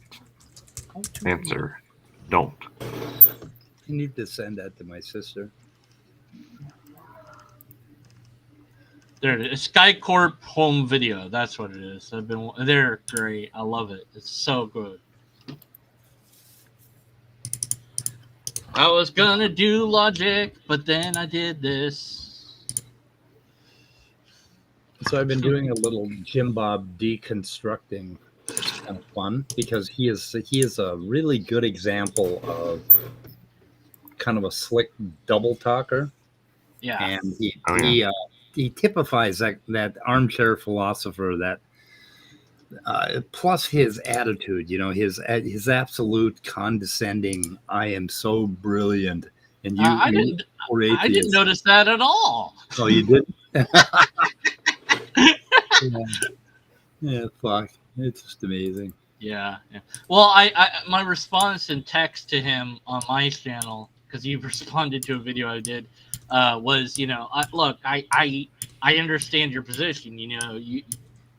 Answer: don't. You need to send that to my sister. There it is. SkyCorp home video. That's what it is. They're great. I love it. It's so good. I was gonna do logic, but then I did this. So I've been doing a little JimBob deconstructing. It's kind of fun because he is a really good example of kind of a slick double talker. Yeah, and he typifies that armchair philosopher. That plus his attitude, his absolute condescending. I am so brilliant, and I didn't notice that at all. Oh, you didn't? Yeah, fuck. It's just amazing. Yeah. Well, I my response in text to him on my channel, because he responded to a video I did, was, I understand your position.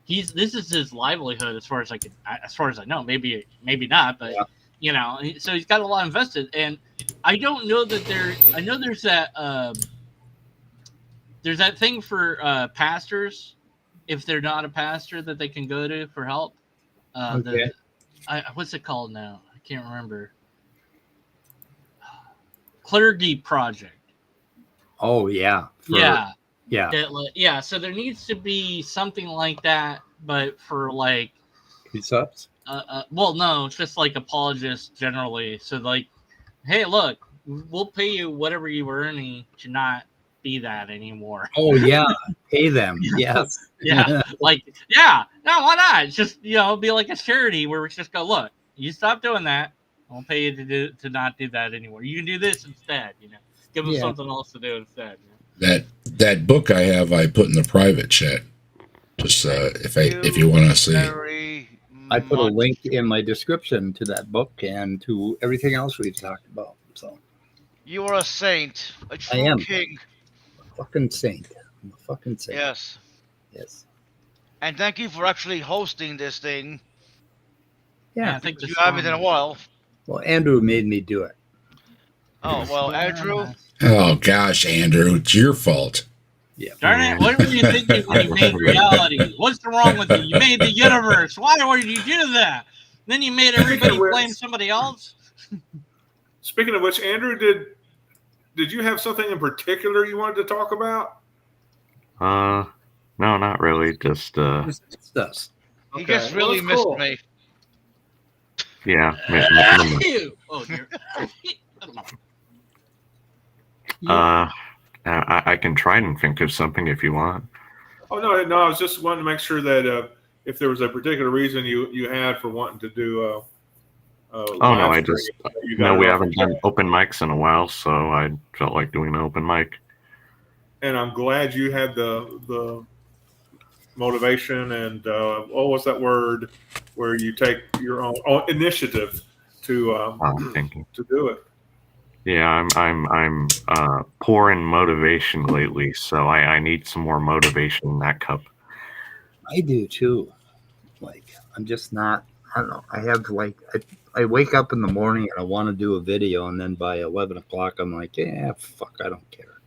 This is his livelihood as far as I know. Maybe not, but so he's got a lot invested, and I don't know that I know there's that thing for pastors, if they're not a pastor, that they can go to for help. Okay. What's it called now? I can't remember. Clergy Project. Oh yeah. Yeah. So there needs to be something like that, but for like precepts. Well, no, it's just like apologists generally. So like, hey, look, we'll pay you whatever you were earning to not be that anymore. Oh yeah, pay them. Yes. Yeah, like, yeah, no, why not? It's just, be like a charity where we just go, look, you stop doing that, I'll pay you to not do that anymore. You can do this instead, give them something else to do instead. That book I have, I put in the private chat. Just if you want to see. I put a link in my description to that book and to everything else we've talked about. So you are a saint, a true king, a fucking saint. I'm a fucking saint. Yes. Yes. And thank you for actually hosting this thing. Yeah, I think you haven't in a while. Well, Andrew made me do it. Oh, well, Andrew. Oh, gosh, Andrew, it's your fault. Yeah. Darn it, what were you thinking when you made reality? What's wrong with you? You made the universe. Why would you do that? Then you made everybody blame somebody else? Speaking of which, Andrew, did you have something in particular you wanted to talk about? No, not really. Just us. He just really missed me. Yeah. Oh, dear. I can try and think of something if you want. Oh no! I was just wanting to make sure that if there was a particular reason you had for wanting to do. We haven't done open mics in a while, so I felt like doing an open mic. And I'm glad you had the motivation and what was that word where you take your own initiative to do it. Yeah, I'm poor in motivation lately, so I need some more motivation in that cup. I do too. Like, I'm just not. I don't know. I have I wake up in the morning and I want to do a video, and then by 11 o'clock I'm like, yeah, fuck, I don't care.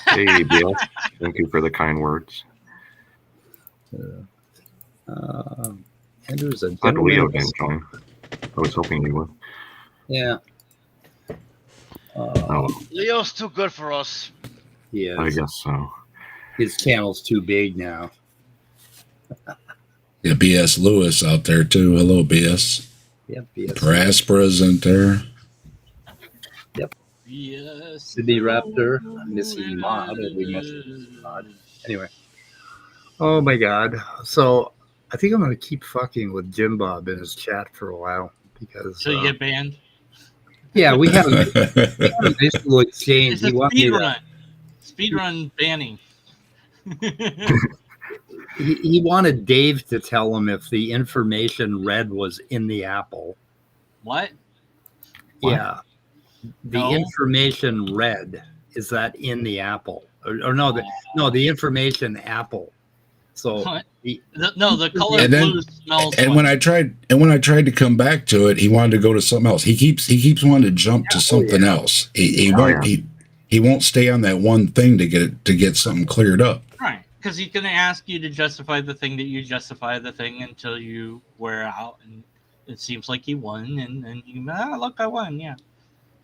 Hey, Bill. Thank you for the kind words. Andrew's a glad Leo didn't join. I was hoping he would. Yeah. Leo's too good for us. Yeah. I guess so. His channel's too big now. Yeah, B.S. Lewis out there too. Hello, B.S. Yep, B.S. Praspera's in there. Yep. Yes. Sydney Raptor, Missy Mod. We must Mod. Anyway. Oh my God. So I think I'm gonna keep fucking with JimBob in his chat for a while because. So you get banned. Yeah, we have a nice little exchange. It's a speed run. Speed run banning. He wanted Dave to tell him if the information red was in the apple. What? Yeah. The information red, is that in the apple? Or no, the information apple. So the color blue smells. And when I tried to come back to it, he wanted to go to something else. He keeps wanting to jump to something else. He won't stay on that one thing to get something cleared up. Right, because he's going to ask you to justify the thing that you justify the thing until you wear out, and it seems like he won, and you look, I won, yeah.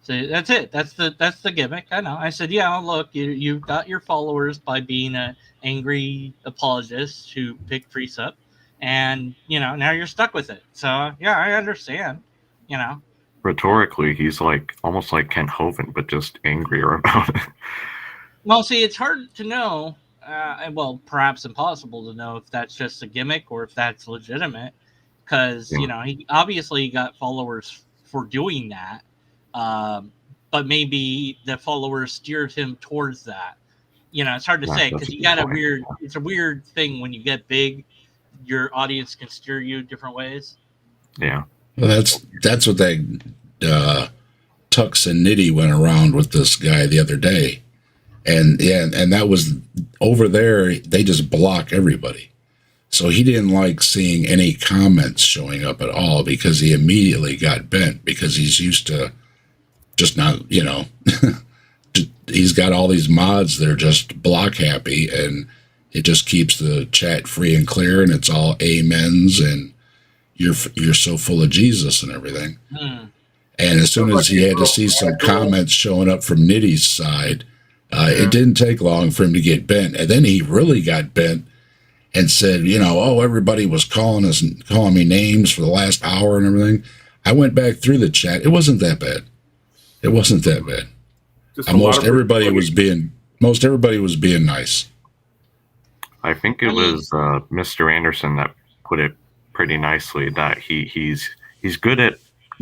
So that's it. That's the gimmick. I know. I said, yeah, look, you've got your followers by being an angry apologist who picked priests up, and now you're stuck with it. So yeah, I understand. Rhetorically, he's like almost like Kent Hovind, but just angrier about it. Well, see, it's hard to know. Well, perhaps impossible to know if that's just a gimmick or if that's legitimate, because he obviously got followers for doing that. But maybe the followers steered him towards that. It's hard to say because you got it's a weird thing when you get big, your audience can steer you different ways. Yeah. Well, that's what that Tux and Nitty went around with this guy the other day. And that was over there. They just block everybody. So he didn't like seeing any comments showing up at all because he immediately got bent because he's used to just not, he's got all these mods that are just block happy, and it just keeps the chat free and clear, and it's all amens, and you're so full of Jesus and everything. And as soon as he had to see some comments showing up from Nitty's side, it didn't take long for him to get bent, and then he really got bent and said, everybody was calling me names for the last hour and everything. I went back through the chat. It wasn't that bad. It wasn't that bad. Most everybody was being nice. I think it was Mr. Anderson that put it pretty nicely that he's good at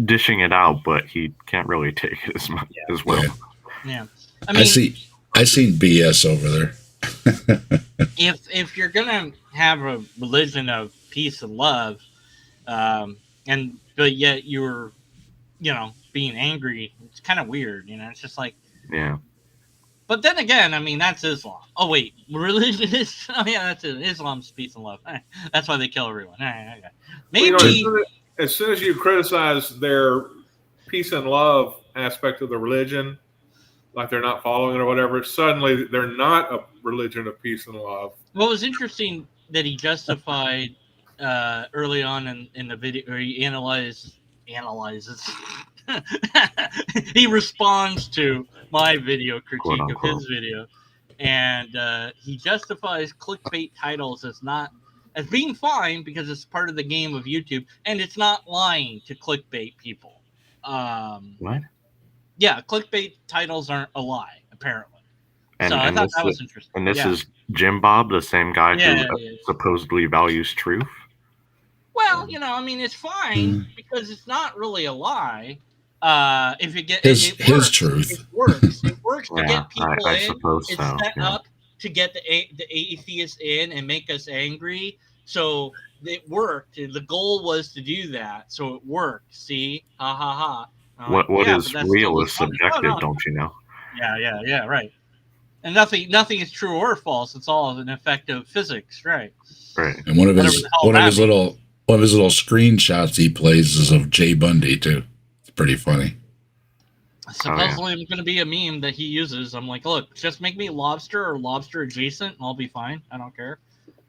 dishing it out, but he can't really take it as much as well. Yeah. I seen BS over there. if you're gonna have a religion of peace and love, but yet you're being angry, it's kind of weird. It's just like, yeah. But then again, that's Islam. Oh wait, religion is that's it. Islam's peace and love. That's why they kill everyone. Maybe as soon as you criticize their peace and love aspect of the religion, like they're not following it or whatever, suddenly they're not a religion of peace and love. Well, it was interesting that he justified early on in the video, or he analyzes. He responds to my video critique of his video, and he justifies clickbait titles as being fine because it's part of the game of YouTube, and it's not lying to clickbait people. What? Yeah, clickbait titles aren't a lie, apparently. So I thought that was interesting. And this is JimBob, the same guy who supposedly values truth? Well, it's fine because it's not really a lie. If you get his truth, it works. It works to get people I in. Suppose it's so. set up to get the atheists in and make us angry. So it worked. The goal was to do that. So it worked. See, ha ha ha. What is real is subjective, don't you know? Yeah, right. And nothing is true or false. It's all an effect of physics, right? Right. And one of his little screenshots he plays is of Jay Bundy too. It's pretty funny. Supposedly, I'm going to be a meme that he uses. I'm like, look, just make me lobster or lobster adjacent, and I'll be fine. I don't care.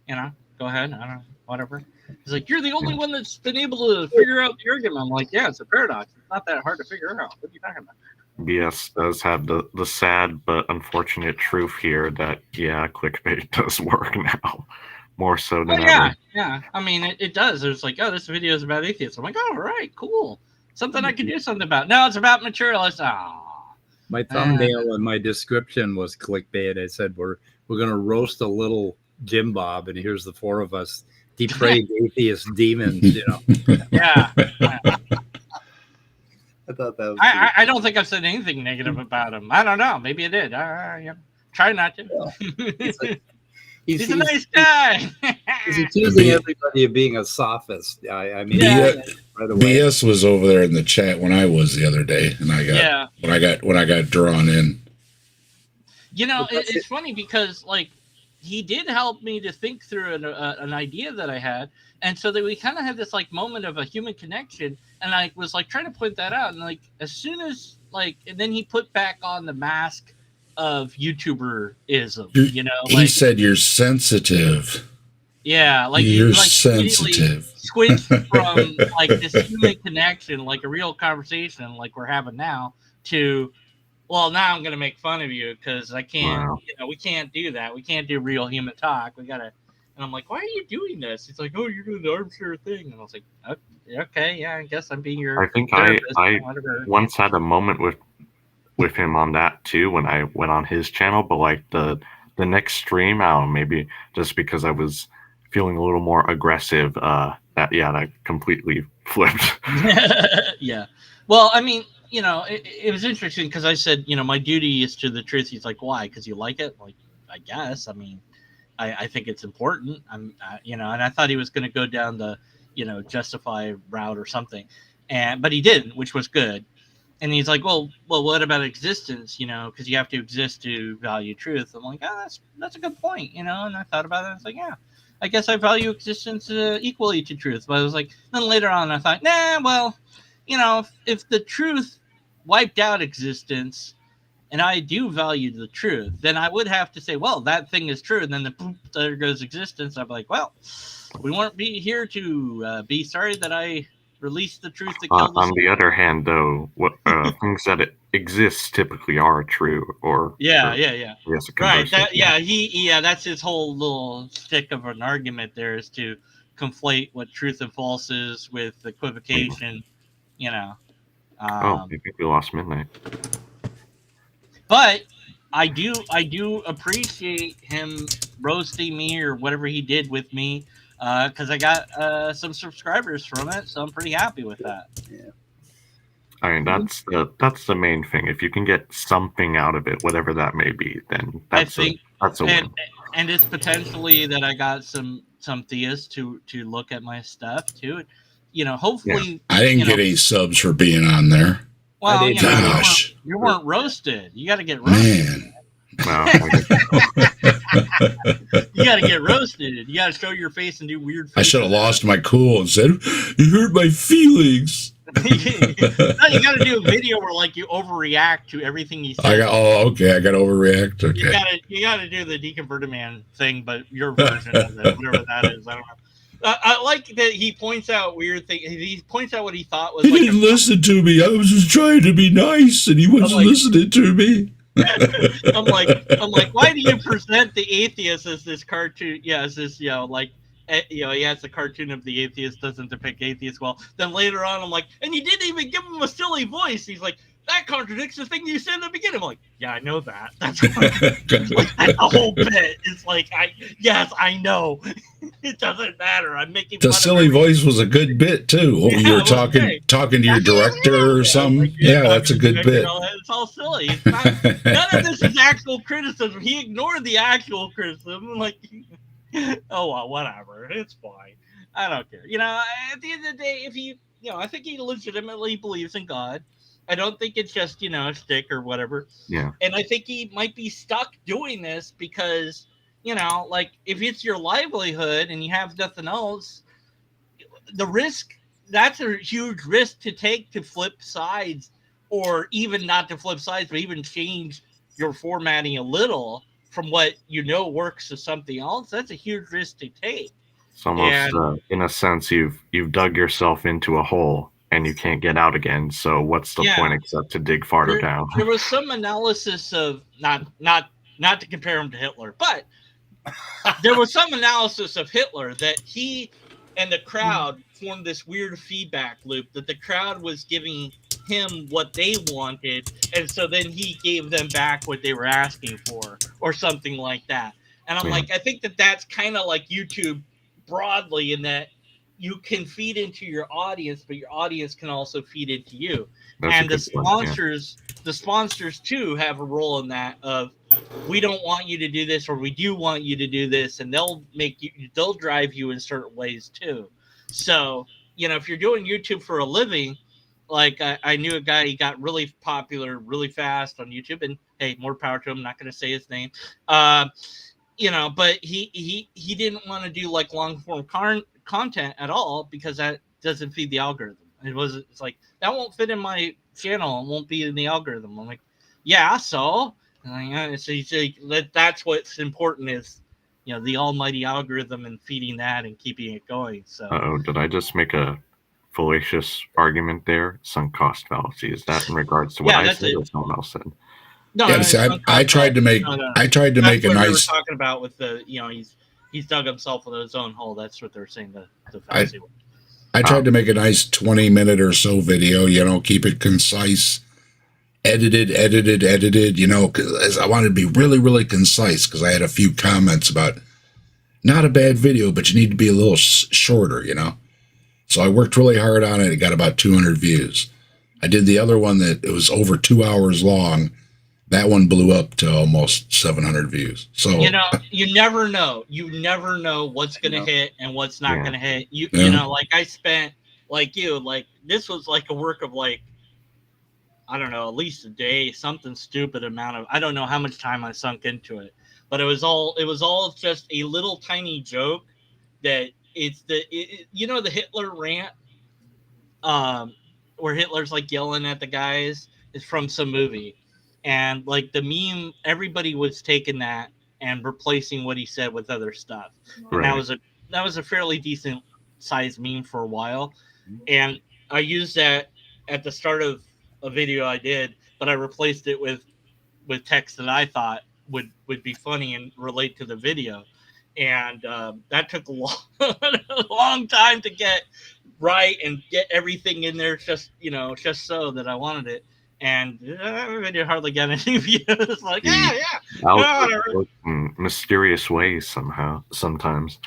Go ahead. I don't know, whatever. He's like, you're the only one that's been able to figure out the argument. I'm like, yeah, it's a paradox. It's not that hard to figure out. What are you talking about? BS does have the sad but unfortunate truth here that, clickbait does work now. More so than ever. Yeah. It does. There's like, this video is about atheists. I'm like, all right, cool. Something I can do something about. No, it's about materialists. My thumbnail and my description was clickbait. I said, we're going to roast a little JimBob, and here's the four of us depraved atheist demons, Yeah. I thought that was I don't think I've said anything negative about him. I don't know. Maybe I did. Try not to. Well, he's a nice guy. He's accusing everybody of being a sophist. Right away. BS was over there in the chat when I was the other day, and I got when I got drawn in. It's funny because he did help me to think through an idea that I had, and so that we kind of had this moment of a human connection, and I was trying to point that out, and as soon as and then he put back on the mask of YouTuberism. He said you're sensitive. Yeah, like you're you like sensitive. Switch from like this human connection, like a real conversation, like we're having now, to well, now I'm gonna make fun of you because I can't. Wow. We can't do that. We can't do real human talk. We gotta. And I'm like, why are you doing this? It's like, oh, you're doing the armchair thing. And I was like, okay, yeah, I guess I'm being your. I think therapist, I whatever. once had a moment with him on that too when I went on his channel, but like the next stream out, maybe just because I was feeling a little more aggressive, that completely flipped. Yeah. Well, I mean, it was interesting because I said, my duty is to the truth. He's like, why? Because you like it? Like, I guess. I mean, I think it's important. And I thought he was going to go down the, justify route or something, but he didn't, which was good. And he's like, well, what about existence? Because you have to exist to value truth. I'm like, that's a good point. And I thought about it. I was like, yeah, I guess I value existence equally to truth. But I was like, then later on, I thought, nah, well, if the truth wiped out existence, and I do value the truth, then I would have to say, well, that thing is true. And then there goes existence. I'm like, well, we won't be here to be sorry that I released the truth that killed us. On the other hand, though, what things that exist typically are true, or yeah. Yes, Right. That's his whole little stick of an argument there, is to conflate what truth and false is with equivocation. I think we lost Midnight. But I do appreciate him roasting me or whatever he did with me, because I got some subscribers from it, so I'm pretty happy with that. Yeah. I mean, that's the main thing. If you can get something out of it, whatever that may be, then that's a win. And it's potentially that I got some theists to look at my stuff too. Hopefully. Yeah. I didn't get any subs for being on there. Well, gosh, you weren't roasted. You got to get roasted. Man. You got to get roasted. You got to show your face and do weird things. I should have lost my cool and said, "You hurt my feelings." No, you got to do a video where like you overreact to everything he says. I got to overreact. Okay. You got to do the deconverted man thing, but your version of it, whatever that is. I don't know. I like that he points out weird things. He points out what he thought was. He didn't listen to me. I was just trying to be nice, and he wasn't listening to me. I'm like, why do you present the atheist as this cartoon? Yeah, as this, he has the cartoon of the atheist doesn't depict atheists well. Then later on, I'm like, and you didn't even give him a silly voice. He's like, that contradicts the thing you said in the beginning. I'm like, yeah, I know that. That's like the whole bit. It's like, I know. It doesn't matter. I'm making the silly voice was a good bit too. Yeah, you were talking to your director or something. Like, that's a good bit. It's all silly. It's not, none of this is actual criticism. He ignored the actual criticism. I'm like, oh well, whatever. It's fine. I don't care. At the end of the day, if he, I think he legitimately believes in God. I don't think it's just, a stick or whatever. Yeah. And I think he might be stuck doing this because, like if it's your livelihood and you have nothing else, the risk, that's a huge risk to take, to flip sides, or even not to flip sides, but even change your formatting a little from what works to something else. That's a huge risk to take. It's almost, in a sense, you've dug yourself into a hole and you can't get out again. So what's the point except to dig farther down? There was some analysis of not to compare him to Hitler, but there was some analysis of Hitler that he and the crowd formed this weird feedback loop, that the crowd was giving him what they wanted, and so then he gave them back what they were asking for, or something like that. And I'm like, I think that's kind of like YouTube broadly, in that you can feed into your audience, but your audience can also feed into you. And the sponsors too have a role in that of, we don't want you to do this, or we do want you to do this, and they'll drive you in certain ways too. So, if you're doing YouTube for a living, like I knew a guy, he got really popular really fast on YouTube, and hey, more power to him. I'm not going to say his name. But he didn't want to do like long form content at all, because that doesn't feed the algorithm. It's like, that won't fit in my channel and won't be in the algorithm. I'm like, yeah, so. And so that's what's important, is the almighty algorithm and feeding that and keeping it going. So did I just make a fallacious argument there? Sunk cost fallacy. Is that in regards to what I said or someone else said? No, yeah, see, I tried to make I tried to make a nice. We were talking about with the he's dug himself in his own hole. That's what they're saying. The fallacy. I tried to make a nice 20-minute or so video. Keep it concise, edited. Because I wanted to be really, really concise. Because I had a few comments about not a bad video, but you need to be a little shorter. So I worked really hard on it. It got about 200 views. I did the other one that it was over 2 hours long. That one blew up to almost 700 views. So you never know. You never know what's gonna hit and what's not gonna hit. You like I spent this was like a work of I don't know, at least a day, something stupid amount of I don't know how much time I sunk into it, but it was all just a little tiny joke that it's the Hitler rant, where Hitler's yelling at the guys is from some movie. And the meme, everybody was taking that and replacing what he said with other stuff. And that was a fairly decent sized meme for a while. And I used that at the start of a video I did, but I replaced it with text that I thought would be funny and relate to the video. And that took a long time to get right and get everything in there just so that I wanted it. And video hardly got any views. In mysterious ways sometimes.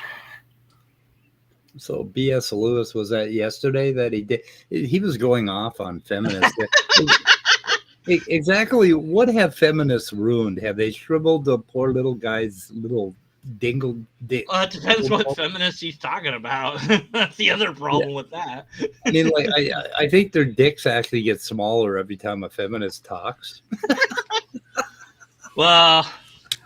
So B.S. Lewis, was that yesterday that he was going off on feminists? Exactly. What have feminists ruined? Have they shriveled the poor little guy's little dingle? It depends what feminists he's talking about. That's the other problem with that. I mean, I think their dicks actually get smaller every time a feminist talks. Well,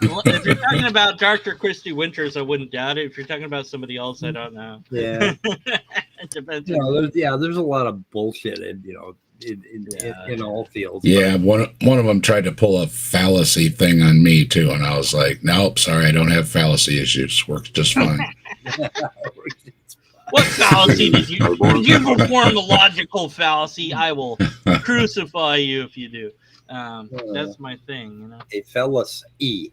if you're talking about Dr. Christy Winters, I wouldn't doubt it. If you're talking about somebody else, I don't know. Yeah. It depends. There's a lot of bullshit in all fields. Yeah, one of them tried to pull a fallacy thing on me too, and I was like, nope, sorry, I don't have fallacy issues. Works just fine. What fallacy did you perform? The logical fallacy? I will crucify you if you do. That's my thing, A fallacy.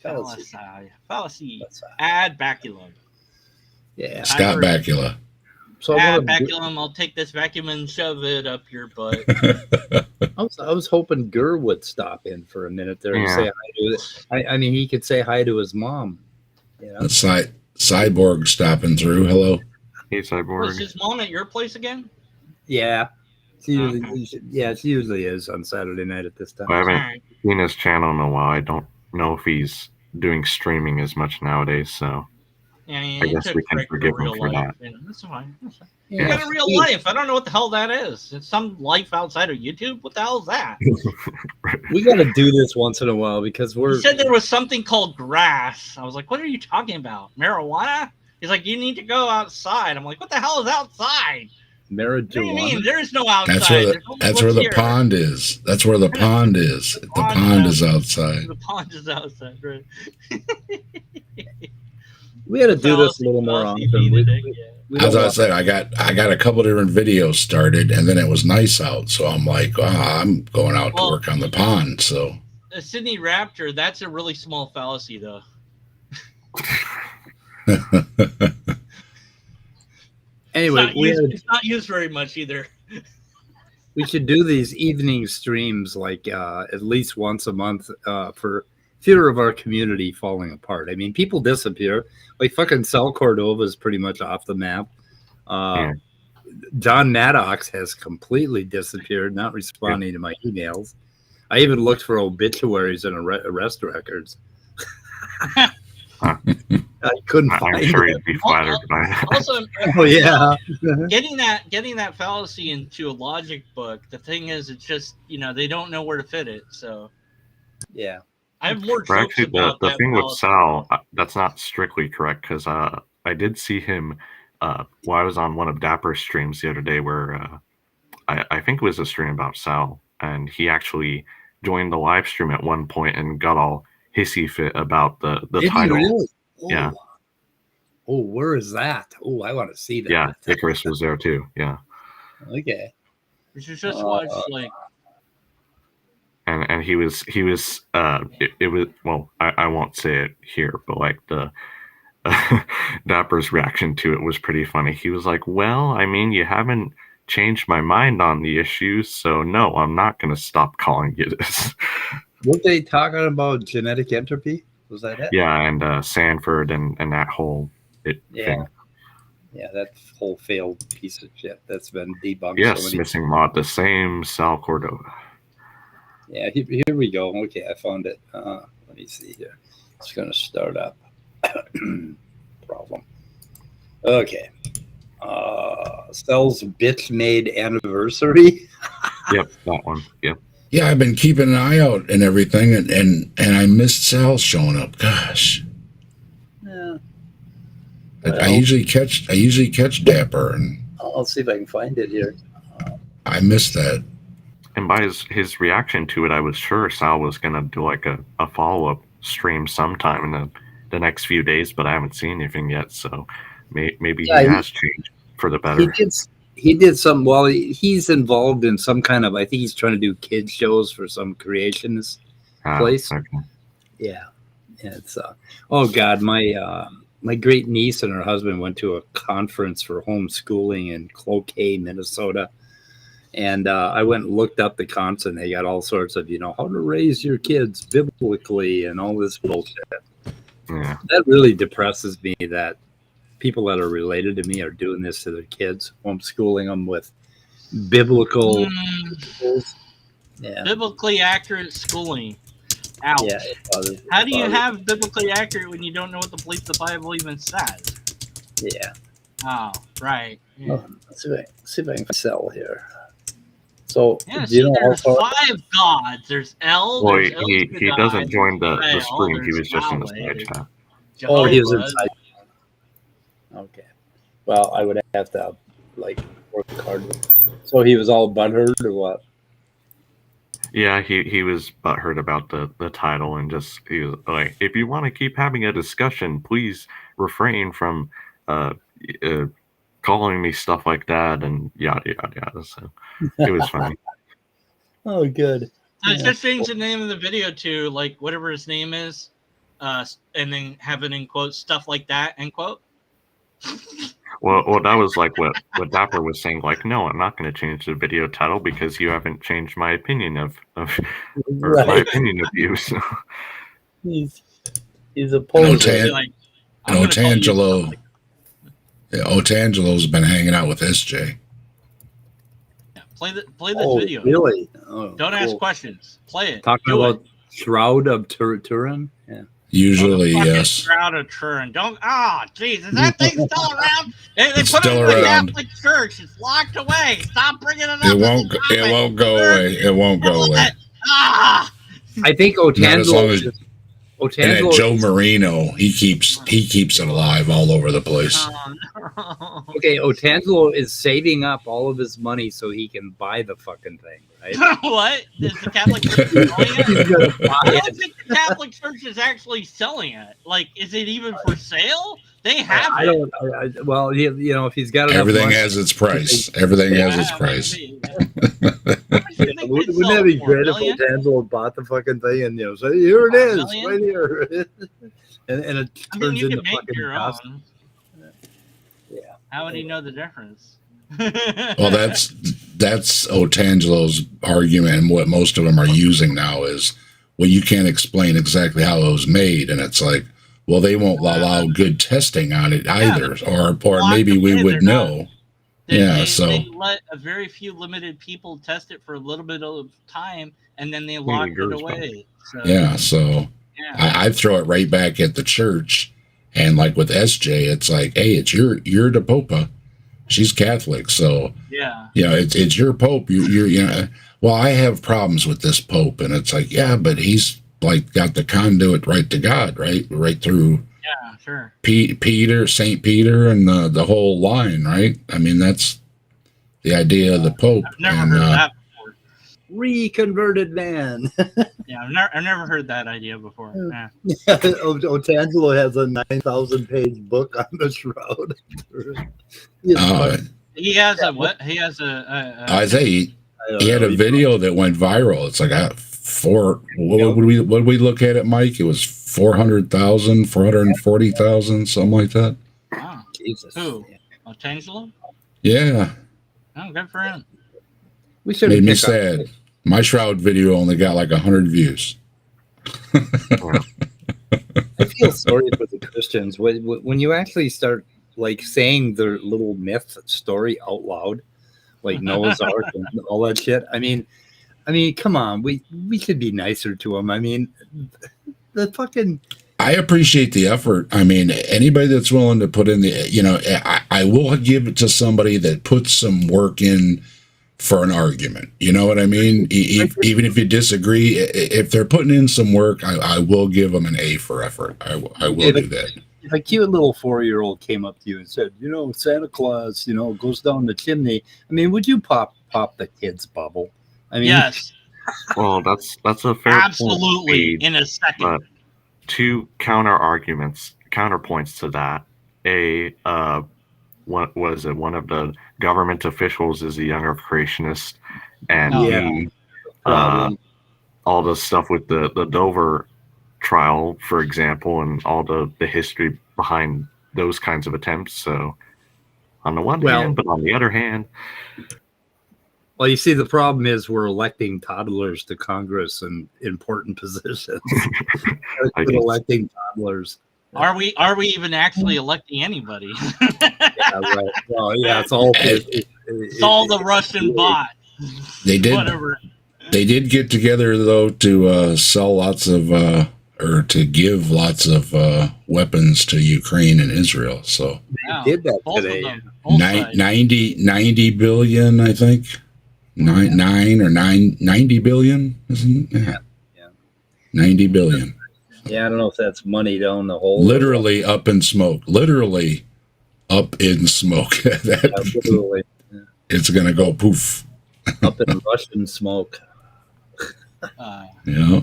Fallacy. Ad baculum. Yeah. Scott Bakula. So vacuum. I'll take this vacuum and shove it up your butt. I was hoping Gurr would stop in for a minute there and say hi to. I mean, he could say hi to his mom. Cyborg stopping through. Hello. Hey, Cyborg. Was his mom at your place again? Yeah. She usually is on Saturday night at this time. I haven't seen his channel in a while. I don't know if he's doing streaming as much nowadays, so. Yeah, I guess we can forgive him for that. That's fine. You got a real life. I don't know what the hell that is. It's some life outside of YouTube. What the hell is that? We got to do this once in a while because He said there was something called grass. I was like, what are you talking about? Marijuana? He's like, you need to go outside. I'm like, what the hell is outside? Marijuana. What do you mean? There's no outside. That's where the pond is. That's where the pond is. The pond is outside. The pond is outside, right? We had to do this a little more often. As I said, I got a couple different videos started, and then it was nice out, so I'm like, I'm going out to work on the pond. So, Sydney Raptor, that's a really small fallacy, though. Anyway, it's not used very much either. We should do these evening streams at least once a month for fear of our community falling apart. I mean, people disappear. Like fucking Sal Cordova is pretty much off the map. John Maddox has completely disappeared, not responding to my emails. I even looked for obituaries and arrest records. I couldn't find I'm sure he'd be flattered by that. Also, getting that fallacy into a logic book. The thing is, it's just they don't know where to fit it. So yeah, I have more. Actually, the thing with Sal, that's not strictly correct because I did see him. I was on one of Dapper's streams the other day where I think it was a stream about Sal, and he actually joined the live stream at one point and got all hissy fit about the title. Yeah. Oh, where is that? Oh, I want to see that. Yeah, Icarus was there too. Yeah. Okay. You should just watch like. And he was it was, well, I won't say it here, but like the Dapper's reaction to it was pretty funny. He was like, well, I mean, you haven't changed my mind on the issues, so no, I'm not going to stop calling you this. Were they talking about genetic entropy? Was that it? Yeah, and Sanford and that whole thing. Yeah, that whole failed piece of shit that's been debunked. Yes, so many missing mod, the same Sal Cordova. Yeah, here we go. Okay, I found it. Let me see here. It's going to start up. Problem. Okay. Cell's bitch made anniversary. Yep, that one. Yep. Yeah, I've been keeping an eye out and everything, and I missed Sal showing up. Gosh. Yeah. I usually catch Dapper, and I'll see if I can find it here. I missed that. And by his reaction to it, I was sure Sal was going to do like a follow-up stream sometime in the next few days, but I haven't seen anything yet, so maybe he has changed for the better. He did some, well, he's involved in some kind of, I think he's trying to do kids shows for some creationist place. Okay. Yeah. It's, oh God, my great niece and her husband went to a conference for homeschooling in Cloquet, Minnesota. And I went and looked up the content. They got all sorts of, how to raise your kids biblically and all this bullshit. Yeah. That really depresses me that people that are related to me are doing this to their kids, homeschooling them with biblical principles. Yeah. Biblically accurate schooling. Ouch. Yeah, how do you have biblically accurate when you don't know what the Bible even says? Yeah. Oh, right. Yeah. Oh, let's see if I can sell here. So, yeah, there's 5 gods. There's El. Well, there's he doesn't join the stream. He was just in the side chat. Oh, he was inside. Okay. Well, I would have to work hard. So he was all butthurt or what? Yeah, he was butthurt about the title, and just he was like, if you want to keep having a discussion, please refrain from calling me stuff like that and yada yada yada. So it was funny. Oh, good. So just change the name of the video to whatever his name is, and then have it in quotes, stuff like that, end quote. Well, that was like what Dapper was saying. Like, no, I'm not going to change the video title because you haven't changed my opinion of Right. my opinion of you. So. He's a poser. Otangelo's been hanging out with SJ. Yeah, play this video. Really? Oh, Don't ask questions. Play it. Talking about Shroud of Turin? Yeah. Usually, yes. Shroud of Turin. Don't. Oh, jeez, is that thing still around? They It's put it still in the around. Catholic Church. It's locked away. Stop bringing it up. It won't go away. It won't go away. Ah. I think Not as long Otangelo. as and that Joe Marino, he keeps it alive all over the place. Oh, no. Okay, Otangelo is saving up all of his money so he can buy the fucking thing, right? What? Is the Catholic Church selling it? I don't think the Catholic Church is actually selling it. Is it even for sale? They have I it. don't. Well, if he's got enough Everything money, has its price. Everything has its price. Wouldn't that be great if Otangelo bought the fucking thing and say, "Here it is, right here," and it turns you into can make fucking your dust. own. Yeah. How would he know the difference? Well, that's Otangelo's argument, and what most of them are using now is, well, you can't explain exactly how it was made, and it's like, well, they won't allow good testing on it either, or maybe we would know. They let a very few limited people test it for a little bit of time, and then they locked it away. So, I throw it right back at the church, and like with SJ, it's like, hey, it's you're the Popa. She's Catholic, so it's your Pope. You're well, I have problems with this Pope, and it's like, yeah, but he's got the conduit right to God, right through. Yeah, sure. Peter, Saint Peter, and the whole line, right? I mean, that's the idea of the Pope. I've never heard of that before. reconverted man. Yeah, I've never heard that idea before. Yeah. Otangelo has a 9,000-page book on the shroud. He has a what? He has a I say he had a video that went viral. It's like what would we look at it, Mike? It was 400,000, 440,000, something like that. Wow. Jesus. Who? Otangelo? Yeah. Oh, good for him. We should made me sad. My shroud video only got like 100 views. I feel sorry for the Christians when you actually start like saying their little myth story out loud, like Noah's Ark and all that shit. I mean, come on, we should be nicer to them. I mean, the fucking. I appreciate the effort. I mean, anybody that's willing to put in I will give it to somebody that puts some work in for an argument. You know what I mean? Even if you disagree, if they're putting in some work, I will give them an A for effort. I will do that. If a cute little 4-year-old came up to you and said, Santa Claus, goes down the chimney, I mean, would you pop the kid's bubble? I mean, yes. Well, that's a fair absolutely point, in a second. But two counterpoints to that. What was it? One of the government officials is a young Earth creationist, and all the stuff with the Dover trial, for example, and all the history behind those kinds of attempts. So, on the one hand, but on the other hand. Well, you see, the problem is we're electing toddlers to Congress and important positions. Electing toddlers. Are we even actually electing anybody? Yeah, right. Well, yeah, it's all the Russian bot. They did. Whatever. They did get together though to sell lots of or to give lots of weapons to Ukraine and Israel. So they did that today. 90 billion, I think. 90 billion, isn't it? Yeah. 90 billion. Yeah, I don't know if that's money down the hole. Literally up in smoke. Literally up in smoke. Literally. It's going to go poof. Up in Russian smoke. Yeah.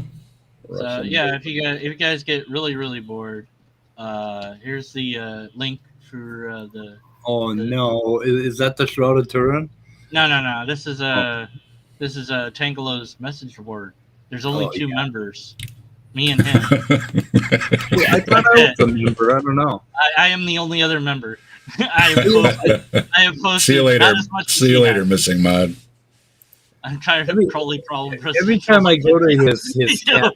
So, yeah, if you guys get really, really bored, here's the link for the. Oh, no. Is that the Shroud of Turin? No. This is Tangelo's message board. There's only two members. Me and him. I thought I was a member. I don't know. I am the only other member. I have posted. See you later. See you later, missing mod. I'm tired of trolley problem. Every time I go to his cat,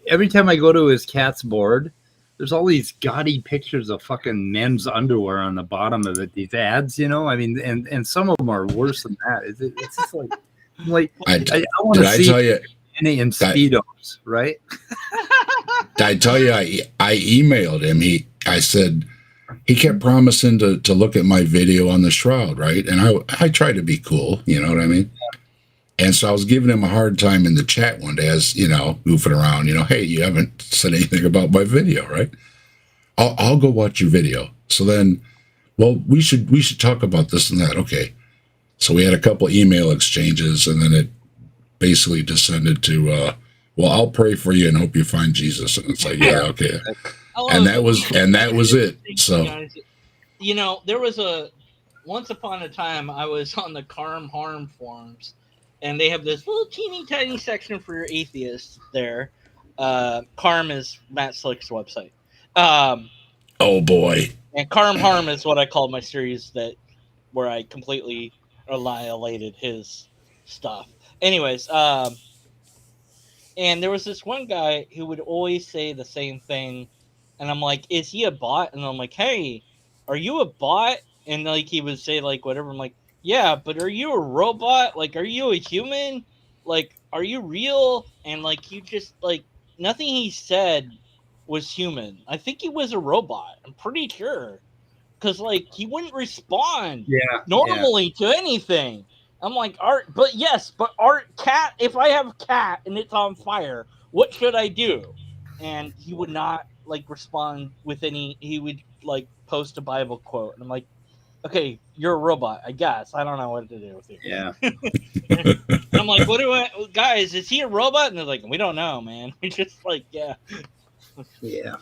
every time I go to his cat's board, there's all these gaudy pictures of fucking men's underwear on the bottom of it. These ads, I mean, and some of them are worse than that. It's just like I want to see. Tell you, in Speedos, right? I tell you, I emailed him. I said he kept promising to look at my video on the Shroud, right? And I try to be cool, you know what I mean? And so I was giving him a hard time in the chat one day, as goofing around. Hey, you haven't said anything about my video, right? I'll go watch your video. So then, well, we should talk about this and that. Okay. So we had a couple email exchanges, and then it basically descended to, well, I'll pray for you and hope you find Jesus. And it's like, yeah, okay. And that was it. So, there was once upon a time I was on the Karm Harm forums, and they have this little teeny tiny section for your atheists there. Karm is Matt Slick's website. Oh boy. And Karm Harm is what I called my series where I completely annihilated his stuff. Anyways, and there was this one guy who would always say the same thing, and I'm like, is he a bot? And I'm like, hey, are you a bot? And he would say whatever. I'm like, yeah, but are you a robot? Are you a human? Are you real? And you just nothing he said was human. I think he was a robot. I'm pretty sure, because he wouldn't respond normally to anything. I'm like, Art, but cat, if I have a cat and it's on fire, what should I do? And he would not respond with any, he would post a Bible quote. And I'm like, okay, you're a robot, I guess. I don't know what to do with you. Yeah. I'm like, what do I, guys? Is he a robot? And they're like, we don't know, man. We just like, yeah. Yeah.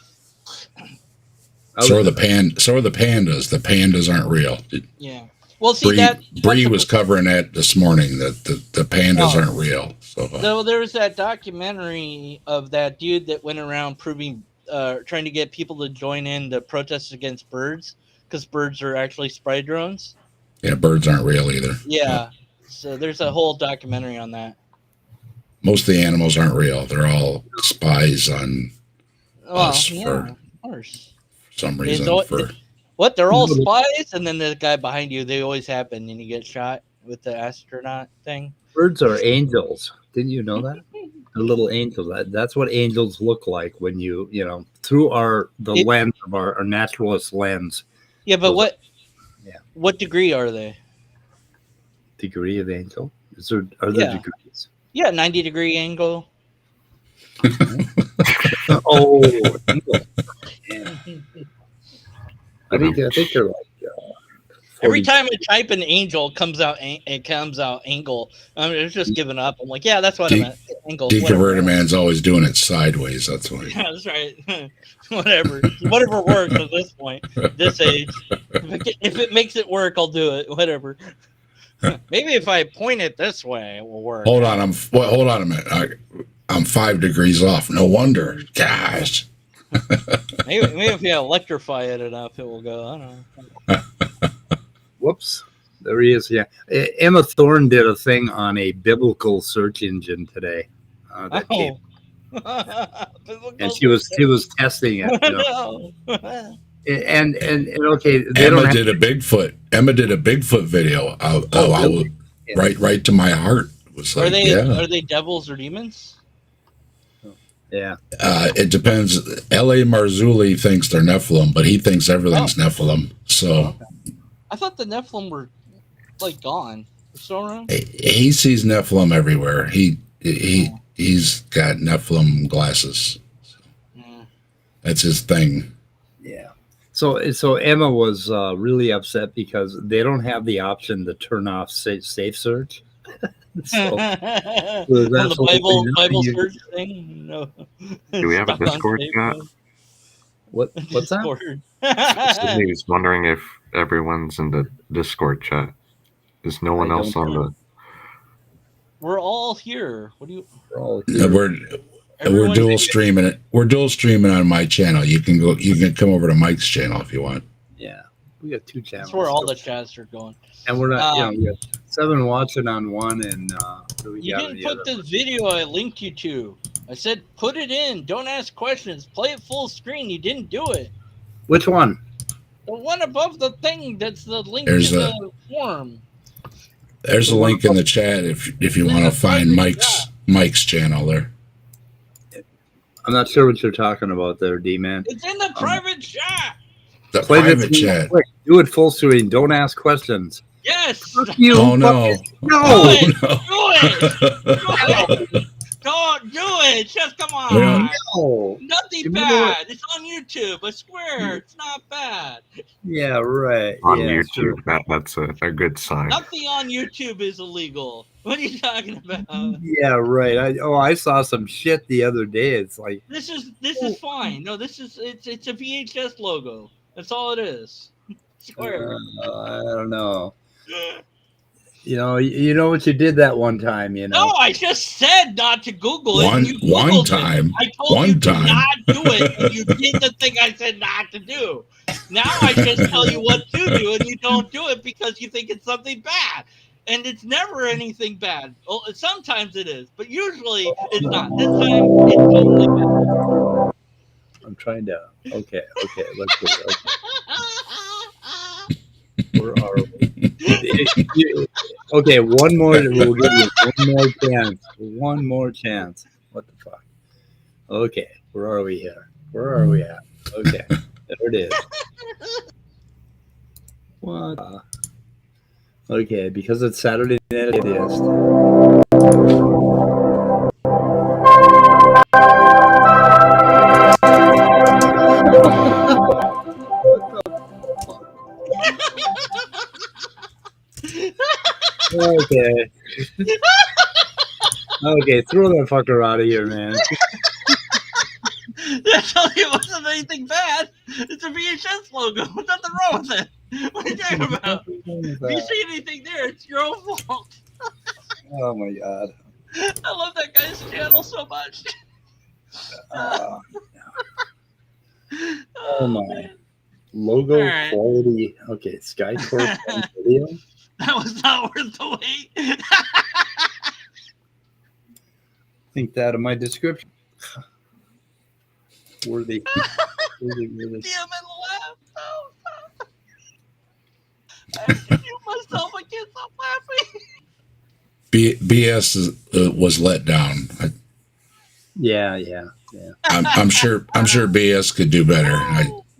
So are the pandas. The pandas aren't real. Yeah. Well, see Bree was covering that this morning. That the pandas aren't real. So there was that documentary of that dude that went around trying to get people to join in the protests against birds because birds are actually spy drones. Yeah, birds aren't real either. Yeah. So there's a whole documentary on that. Most of the animals aren't real. They're all spies on us for some reason. What? They're all spies, and then the guy behind you, they always happen, and you get shot with the astronaut thing. Birds are angels. Didn't you know that? They're little angels. That's what angels look like when you through the lens of our naturalist lens. Yeah, but what degree are they? Degree of angel? Are there degrees? Yeah, 90-degree angle. Oh, yeah. I think they're like. Every time I type an angel, it comes out angle. It's just giving up. I'm like, yeah, that's what I meant. Angle. Deconverted man's always doing it sideways. That's why. Yeah, that's right. Whatever works at this point, this age. If it makes it work, I'll do it. Whatever. Maybe if I point it this way, it will work. Hold on, hold on a minute. I'm 5 degrees off. No wonder. Gosh. maybe if you electrify it enough, it will go. I don't know. Whoops. There he is. Yeah. Emma Thorne did a thing on a biblical search engine today. And she was testing it. And okay, Emma did a Bigfoot video. Really? Right to my heart. Was like, are they devils or demons? Yeah. It depends. L.A. Marzulli thinks they're Nephilim, but he thinks everything's Nephilim. So I thought the Nephilim were like gone. Still around? He sees Nephilim everywhere. He's got Nephilim glasses. That's his thing. Yeah. So Emma was really upset because they don't have the option to turn off safe search. The Bible search thing. No. Do we have a Discord chat? What's that? Sydney's wondering if everyone's in the Discord chat. Is no one else on the? We're all here. What do you? We're all here. We're dual streaming it. We're dual streaming on my channel. You can come over to Mike's channel if you want. Yeah, we got 2 channels. That's where all the chats are going. And we're not. We got 7 watching on one, and you didn't put the video I linked you to. I said put it in. Don't ask questions. Play it full screen. You didn't do it. Which one? The one above the thing. That's the link to the form. There's a link in the chat if you want to find Mike's channel there. I'm not sure what you're talking about there, D-Man. It's in the private chat. The private chat. Quick. Do it full screen. Don't ask questions. Yes. You oh no! No! Do it! Don't do it! Just come on! No. Nothing bad. It's on YouTube. I swear, it's not bad. Yeah, right. On YouTube, that's a good sign. Nothing on YouTube is illegal. What are you talking about? Yeah, right. I saw some shit the other day. It's like this is fine. No, it's a VHS logo. That's all it is. I swear. I don't know. You know what you did that one time, No, I just said not to Google it. One time. I told you to not do it, and you did the thing I said not to do. Now I just tell you what to do, and you don't do it because you think it's something bad. And it's never anything bad. Well, sometimes it is, but usually it's not. This time, it's totally bad. I'm trying to. Okay, let's do it. Okay. Where are we? Okay, one more. We'll give you one more chance. What the fuck? Okay, where are we here? Where are we at? Okay, there it is. What? Okay, because it's Saturday Night Atheist. Okay, throw that fucker out of here, man. I told you it wasn't anything bad. It's a VHS logo. There's nothing wrong with it. What are you talking about? If you see anything there, it's your own fault. Oh my god. I love that guy's channel so much. Oh my. Man. Logo right. quality. Okay, SkyCorp video. That was not worth the wait. Think that in my description. Worthy. Worthy. Damn it, laugh. Oh. I should mute myself. I can't stop laughing. BS was let down. Yeah. I'm sure BS could do better.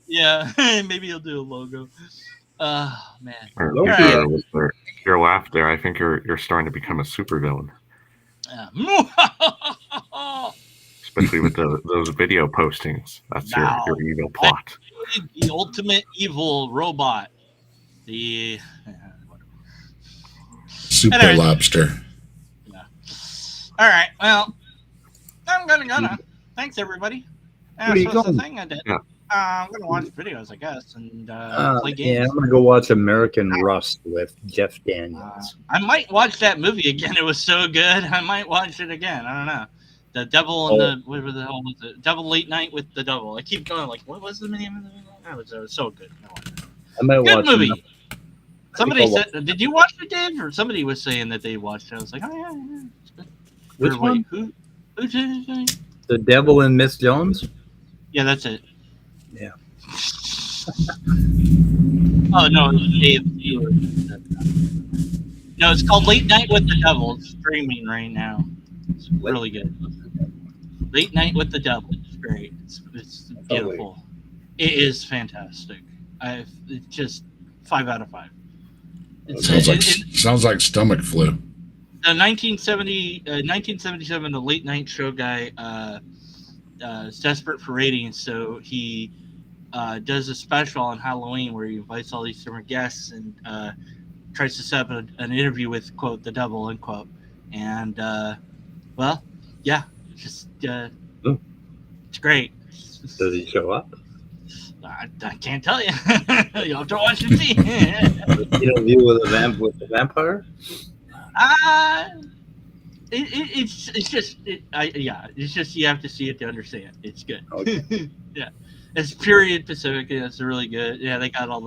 Yeah, maybe he'll do a logo. Man. With your laugh there, I think you're starting to become a supervillain. Especially with those video postings. That's your evil plot. The ultimate evil robot. The Super Lobster. Yeah. All right. Well, I'm gonna. Thanks, everybody. Where are you so going? the thing I did. Yeah. I'm gonna watch videos, I guess, and play games. Yeah, I'm gonna go watch American Rust with Jeff Daniels. I might watch that movie again. It was so good. I might watch it again. I don't know. The Devil and the whatever the hell was it? Devil Late Night with the Devil. I keep going like, what was the name of the movie? That was so good. I might Good watch movie. it. Somebody said, did you watch it, Dave? Or somebody was saying that they watched it. I was like, oh yeah, it's good. Which one? Who did it? The Devil and Miss Jones? Yeah, that's it. Yeah. Oh no, Dave. No, it's called Late Night with the Devil. It's streaming right now. It's really good. Late Night with the Devil. It's great. It's beautiful. It is fantastic. It's just 5 out of 5. Sounds like stomach flu. The 1977, the late night show guy is desperate for ratings, so he does a special on Halloween where he invites all these different guests and tries to set up an interview with, quote, the devil, unquote. And, well, yeah, just it's great. Does he show up? I can't tell you. You'll have to watch and see. Interview with the vampire? It's just you have to see it to understand. It's good. Okay. Yeah, it's period Pacific. Yeah, it's really good. Yeah, they got all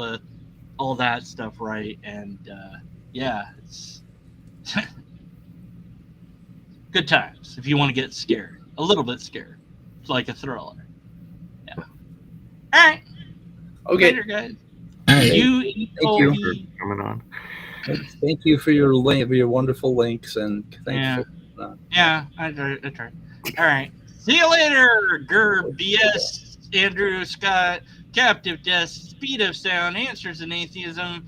that stuff right, and yeah, it's good times if you want to get scared, a little bit scared. It's like a thriller. Yeah. All right. Okay. Later, guys. Hey, Thank you for coming on. Thank you for your wonderful links and thanks. Yeah, I tried. All right. See you later, Gerb, BS, Andrew, Scott, Captive Death, Speed of Sound, Answers in Atheism,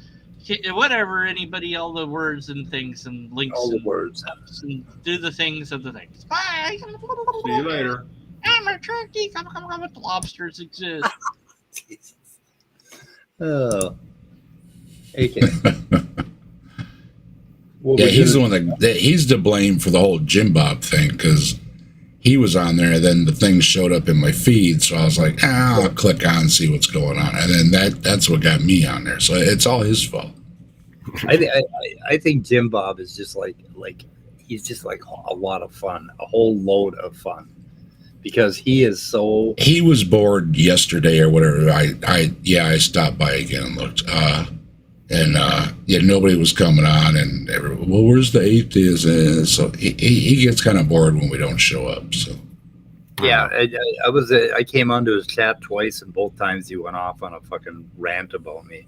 whatever, anybody, all the words and things and links. All the and words. And do the things of the things. Bye. See you later. I'm a turkey. Come. Lobsters exist. Jesus. Oh. Okay. Yeah, he's the one that he's to blame for the whole JimBob thing because he was on there, and then the thing showed up in my feed, so I was like, I'll click on and see what's going on, and then that's what got me on there. So it's all his fault. I think JimBob is just like he's just like a lot of fun, a whole load of fun, because he is so. He was bored yesterday or whatever. I stopped by again and looked. Nobody was coming on, and where's the atheist? And so he gets kind of bored when we don't show up. So yeah, I came onto his chat twice, and both times he went off on a fucking rant about me,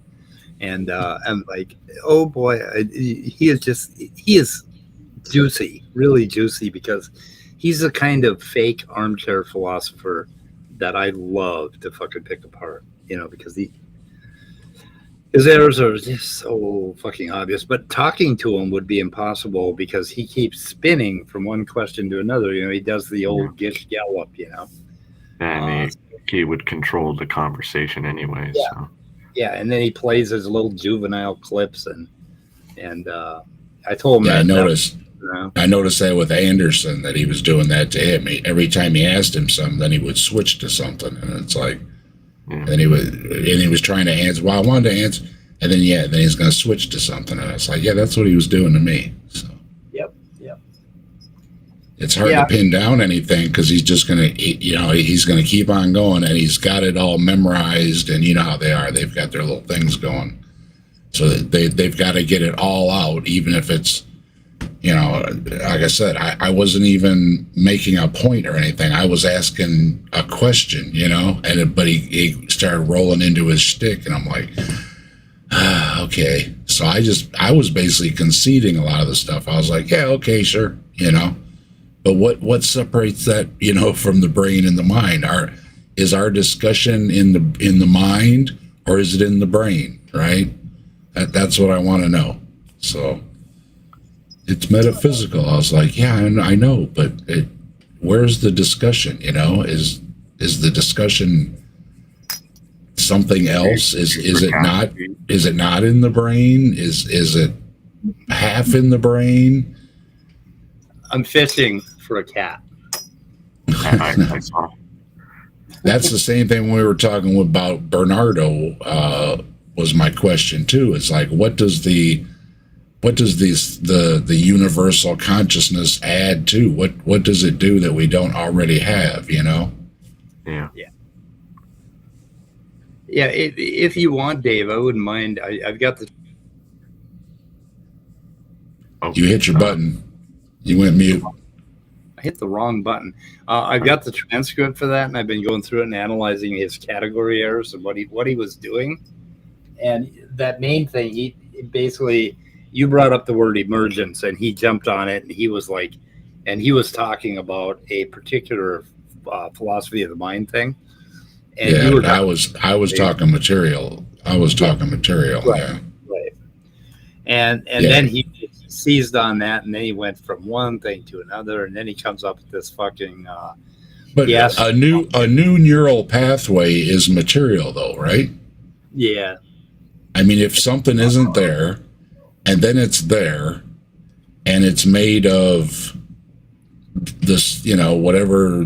and I'm like, oh boy, he is juicy, really juicy, because he's the kind of fake armchair philosopher that I love to fucking pick apart, because his errors are just so fucking obvious, but talking to him would be impossible because he keeps spinning from one question to another. He does the old Gish Gallop, And he would control the conversation anyway. Yeah. So. Yeah, and then he plays his little juvenile clips, and I told him. Yeah, that, I noticed that with Anderson, that he was doing that to him. Every time he asked him something, then he would switch to something, and it's like, and he was trying to answer. Well, I wanted to answer, and then then he's going to switch to something, and it's like, yeah, that's what he was doing to me. So. Yep. It's hard to pin down anything because he's just going to, he's going to keep on going, and he's got it all memorized, and you know how they are. They've got their little things going. So they've got to get it all out, even if it's, like I said, I wasn't even making a point or anything. I was asking a question, but he started rolling into his shtick, and I'm like, okay. So I was basically conceding a lot of the stuff. I was like, yeah, okay, sure, But what separates that, from the brain and the mind? Is our discussion in the mind, or is it in the brain? Right? That's what I want to know. So it's metaphysical. I was like, yeah, I know, but where's the discussion? Is the discussion something else? Is it not? Is it not in the brain? Is it half in the brain? I'm fishing for a cat. That's the same thing when we were talking about Bernardo. Was my question too? It's like, what does the universal consciousness add to? What does it do that we don't already have? Yeah. If you want, Dave, I wouldn't mind. I've got the. You hit your button. You went mute. I hit the wrong button. I've got the transcript for that, and I've been going through it and analyzing his category errors and what he was doing. And that main thing, he basically, you brought up the word emergence, and he jumped on it, and he was talking about a particular philosophy of the mind thing. And I was talking material. Right. Yeah. Right. And then he seized on that, and then he went from one thing to another, and then he comes up with this fucking. But a new neural pathway is material, though, right? Yeah. I mean, if something isn't there, and then it's there, and it's made of this, whatever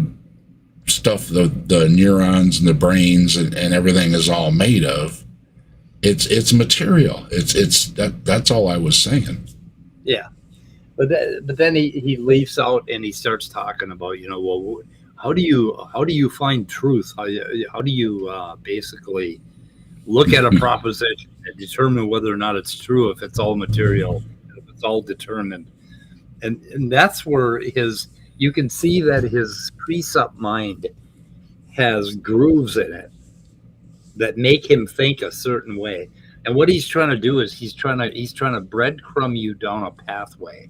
stuff the neurons and the brains and everything is all made of, it's material. That's all I was saying. Yeah, but then he leaves out and he starts talking about well, how do you find truth? How do you basically look at a proposition and determine whether or not it's true if it's all material, if it's all determined, and that's where you can see that his precept mind has grooves in it that make him think a certain way. And what he's trying to do is he's trying to breadcrumb you down a pathway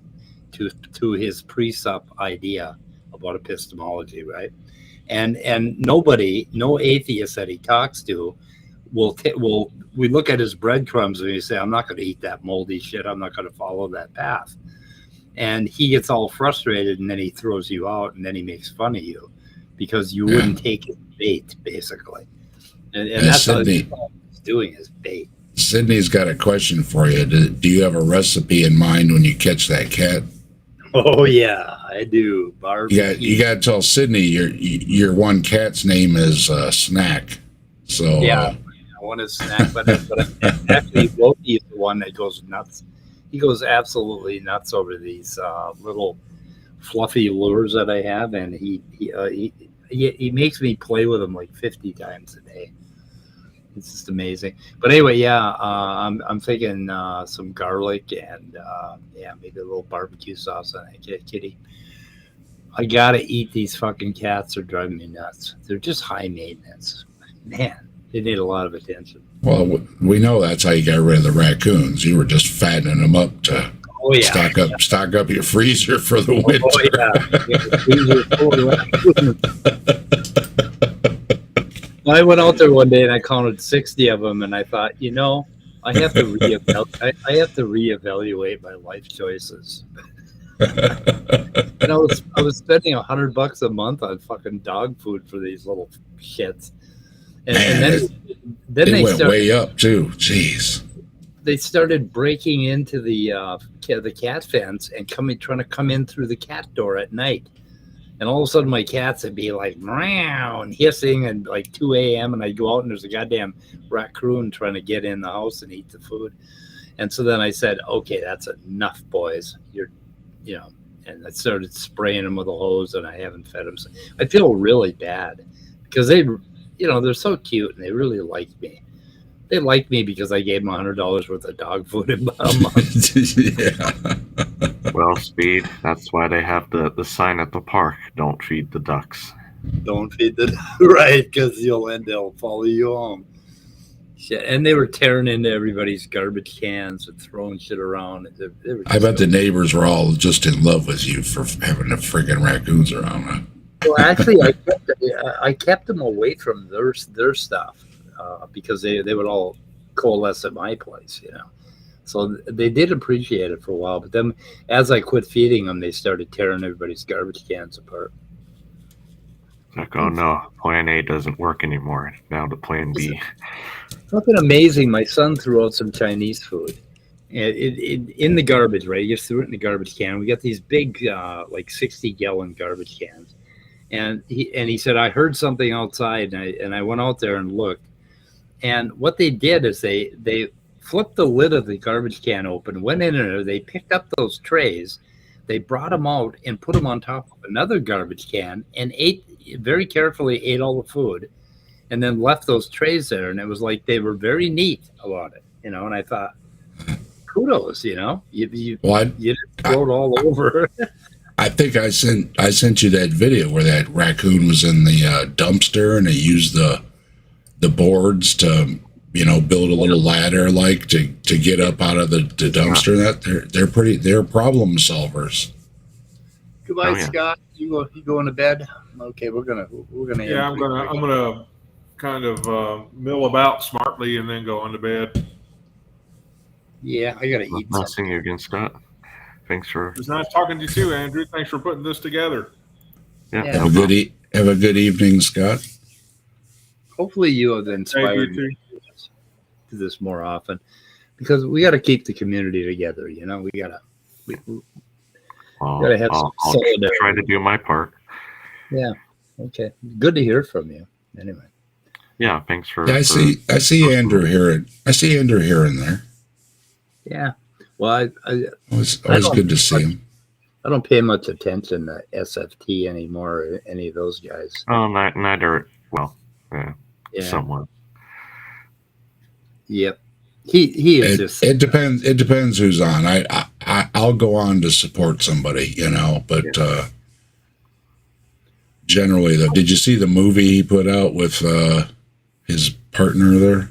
to his precept idea about epistemology, right? And no atheist that he talks to we look at his breadcrumbs and we say, I'm not going to eat that moldy shit. I'm not going to follow that path. And he gets all frustrated, and then he throws you out, and then he makes fun of you because you wouldn't take his bait, basically. And that's Sydney, what he's doing, is bait. Sydney's got a question for you. Do you have a recipe in mind when you catch that cat? Oh yeah, I do. Barbecue. You got to tell Sydney your one cat's name is Snack. So yeah, I want to Snack, but actually Loki is the one that goes nuts. He goes absolutely nuts over these little fluffy lures that I have, and he makes me play with them like 50 times a day. It's just amazing. But anyway, yeah, I'm thinking some garlic and maybe a little barbecue sauce on that kitty. I gotta eat these fucking cats. They're driving me nuts. They're just high maintenance. Man, they need a lot of attention. Well, we know that's how you got rid of the raccoons. You were just fattening them up to stock up your freezer for the winter. I went out there one day and I counted 60 of them, and I thought, I have to reevaluate my life choices. And I was spending $100 a month on fucking dog food for these little shits. And then they went way up too. Jeez. they started breaking into the cat fence and trying to come in through the cat door at night. And all of a sudden, my cats would be like meow and hissing, and like 2 a.m. and I'd go out and there's a goddamn raccoon trying to get in the house and eat the food. And so then I said, okay, that's enough, boys. And I started spraying them with a hose, and I haven't fed them. So I feel really bad because they're so cute and they really like me. They like me because I gave them $100 worth of dog food in a month. Yeah. Well, Speed, that's why they have the sign at the park. Don't feed the ducks. Don't feed the right, because they'll follow you home. Shit. And they were tearing into everybody's garbage cans and throwing shit around. I bet the neighbors were all just in love with you for having the friggin' raccoons around. Huh? Well, actually, I kept them away from their stuff because they would all coalesce at my place, So they did appreciate it for a while, but then as I quit feeding them, they started tearing everybody's garbage cans apart. Like, oh no, plan A doesn't work anymore. Now to plan B. Something amazing. My son threw out some Chinese food in the garbage, right? He just threw it in the garbage can. We got these big, like 60-gallon garbage cans. And he said, I heard something outside, and I went out there and looked. And what they did is they flipped the lid of the garbage can open, went in there, they picked up those trays, they brought them out and put them on top of another garbage can and very carefully ate all the food, and then left those trays there. And it was like they were very neat about it, and I thought, kudos, you didn't throw it all over. I think I sent you that video where that raccoon was in the dumpster, and they used the boards to build a little ladder to get up out of the dumpster. That they're problem solvers. Goodbye, Scott. You going to bed? Okay, we're gonna. Yeah, I'm gonna kind of mill about smartly and then go on to bed. Yeah, I gotta eat. Not seeing you again, Scott. Thanks for. It was nice talking to you too, Andrew. Thanks for putting this together. Yeah. Have a good evening, Scott. Hopefully, you have inspired me to do this more often, because we got to keep the community together. We gotta. Gotta have some solidarity. I'll try to do my part. Yeah. Okay. Good to hear from you. Anyway. Yeah. Thanks for. Yeah, I see Andrew here. I see Andrew here and there. Yeah. Well, It's always good to see him. I don't pay much attention to SFT anymore, or any of those guys. Oh, neither. Well, yeah. Somewhat. Yep. He is just. It depends. It depends who's on. I'll go on to support somebody, but generally, though, did you see the movie he put out with his partner there?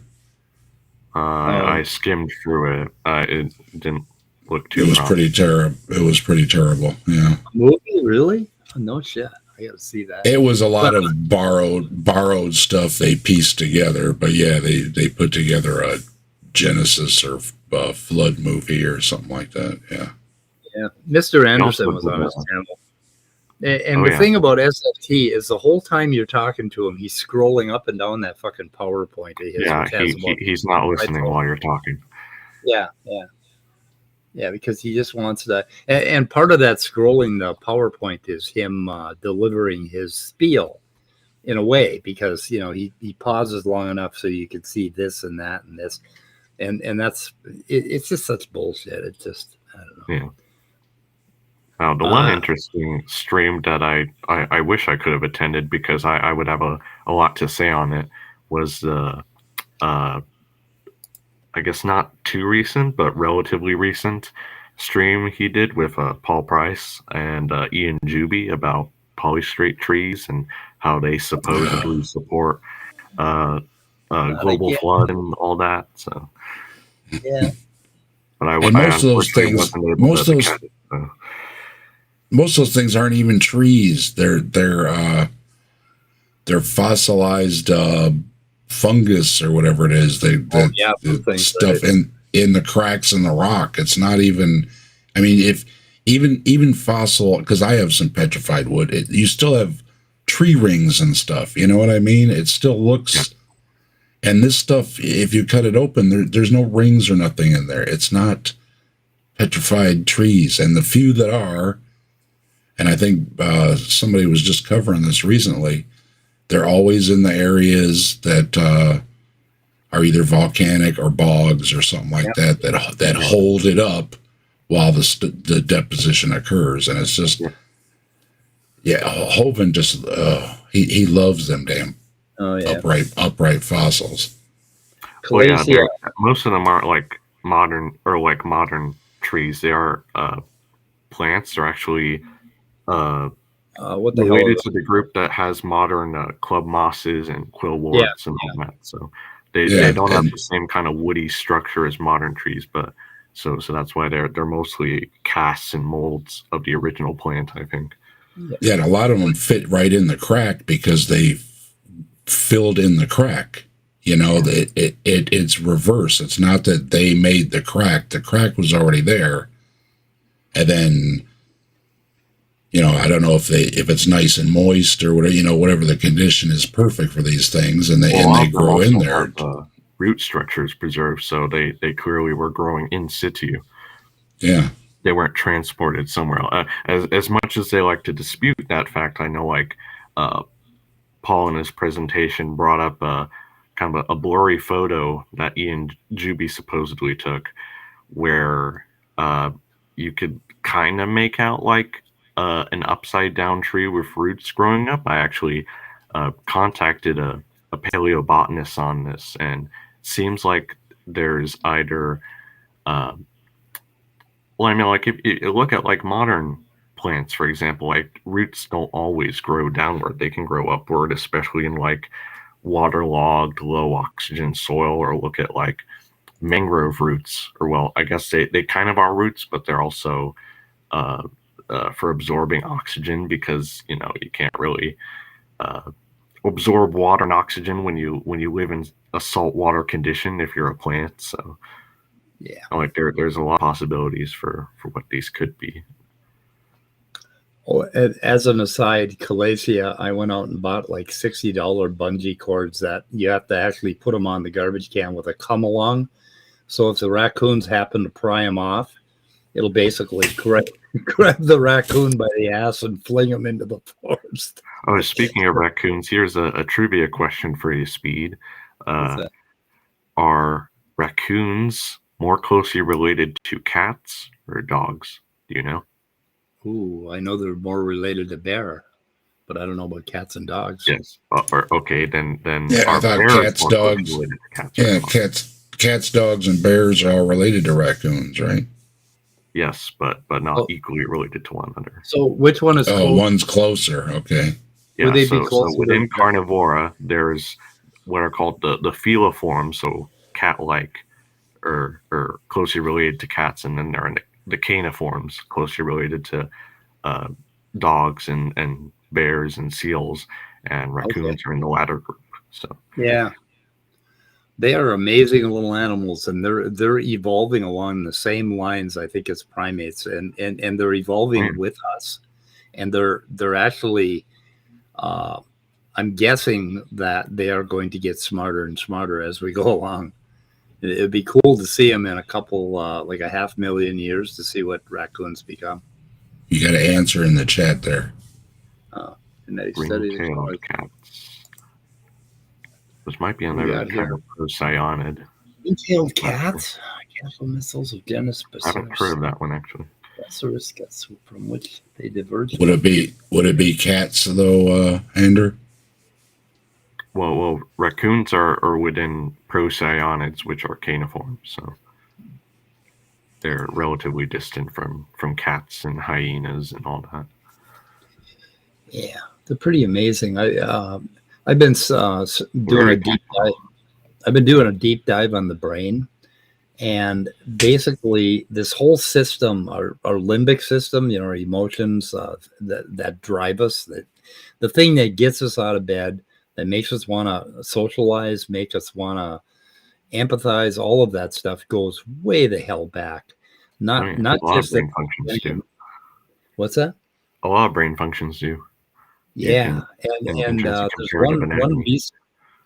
I skimmed through it. It didn't look too. It was pretty terrible. It was pretty terrible. Yeah. Movie, really? Oh, no shit. I got to see that. It was a lot of borrowed stuff they pieced together, but yeah, they put together a Genesis or flood movie or something like that. Yeah. Yeah. Mr. Anderson was on his channel. And the thing about SFT is the whole time you're talking to him, he's scrolling up and down that fucking PowerPoint. He's not listening while you're talking. Yeah. Yeah, because he just wants to. And part of that scrolling the PowerPoint is him delivering his spiel in a way, because, he pauses long enough so you can see this and that and this. And that's, it's just such bullshit. It's just, I don't know. Yeah. Now, the one interesting stream that I wish I could have attended, because I would have a lot to say on it, was the, I guess not too recent, but relatively recent stream he did with Paul Price and Ian Juby about polystrate trees and how they supposedly support global flood and all that. So, yeah. But most of those things, most of those things aren't even trees. They're fossilized fungus or whatever it is. The stuff in the cracks in the rock. It's not even. I mean, if even fossil, because I have some petrified wood, you still have tree rings and stuff. You know what I mean? It still looks. And this stuff, if you cut it open, there's no rings or nothing in there. It's not petrified trees. And the few that are, and I think somebody was just covering this recently, they're always in the areas that are either volcanic or bogs or something like that hold it up while the deposition occurs. And it's just, Hovind just, he loves them damn upright fossils. Well, yeah, most of them aren't like modern trees. They are plants. They're actually related to the group that has modern club mosses and quillworts and all that. So they don't have the same kind of woody structure as modern trees, but so that's why they're mostly casts and molds of the original plant, I think. Yeah, and a lot of them fit right in the crack because they filled in the crack. You know, it's reverse. It's not that they made the crack. The crack was already there. And then, you know, I don't know if it's nice and moist or whatever, you know, whatever the condition is perfect for these things, and they grow in there. Root structures preserved, so they clearly were growing in situ. Yeah. They weren't transported somewhere else. As much as they like to dispute that fact, I know like Paul in his presentation brought up kind of a blurry photo that Ian Juby supposedly took where you could kind of make out like an upside down tree with roots growing up. I actually contacted a paleobotanist on this, and it seems like there's either well, I mean, like if you look at like modern plants, for example, like roots don't always grow downward. They can grow upward, especially in like waterlogged, low oxygen soil, or look at like mangrove roots, or well, I guess they kind of are roots, but they're also for absorbing oxygen, because you know you can't really absorb water and oxygen when you live in a saltwater condition if you're a plant. So yeah, like there's a lot of possibilities for what these could be. Oh, as an aside, Calacia, I went out and bought like $60 bungee cords that you have to actually put them on the garbage can with a come along. So if the raccoons happen to pry them off, it'll basically grab the raccoon by the ass and fling him into the forest. Oh, speaking of raccoons, here's a trivia question for you, Speed. Are raccoons more closely related to cats or dogs? Do you know? Ooh, I know they're more related to bear, but I don't know about cats and dogs. Yes. Okay, then yeah, I thought cats, dogs. Cats, dogs, and bears are all related to raccoons, right? Yes, but not equally related to one another. So which one is? One's closer. Okay. Yeah. Would they be closer? So within carnivora, there's what are called the feliforms, so cat-like, or closely related to cats, and then there are the caniforms, closely related to dogs and bears and seals, and raccoons are in the latter group. So yeah, they are amazing little animals, and they're evolving along the same lines, I think, as primates, and they're evolving with us, and they're actually I'm guessing that they are going to get smarter and smarter as we go along. It'd be cool to see them in a couple, like 500,000 years, to see what raccoons become. You got to answer in the chat there. Genetic studies. Cats. This might be another kind of procyanid. Ring-tailed cats? Careful missiles of genus I haven't heard of that one, actually. From which they diverge. Would it be cats though, Ander? Well, raccoons are within procyanids, which are caniforms, so they're relatively distant from cats and hyenas and all that. Yeah, they're pretty amazing. I've been doing a deep dive. I've been doing a deep dive on the brain, and basically this whole system, our limbic system, our emotions that drive us, the thing that gets us out of bed, that makes us want to socialize, make us want to empathize, all of that stuff goes way the hell back. Not just brain functions do. What's that? A lot of brain functions do. Yeah, and there's one reason.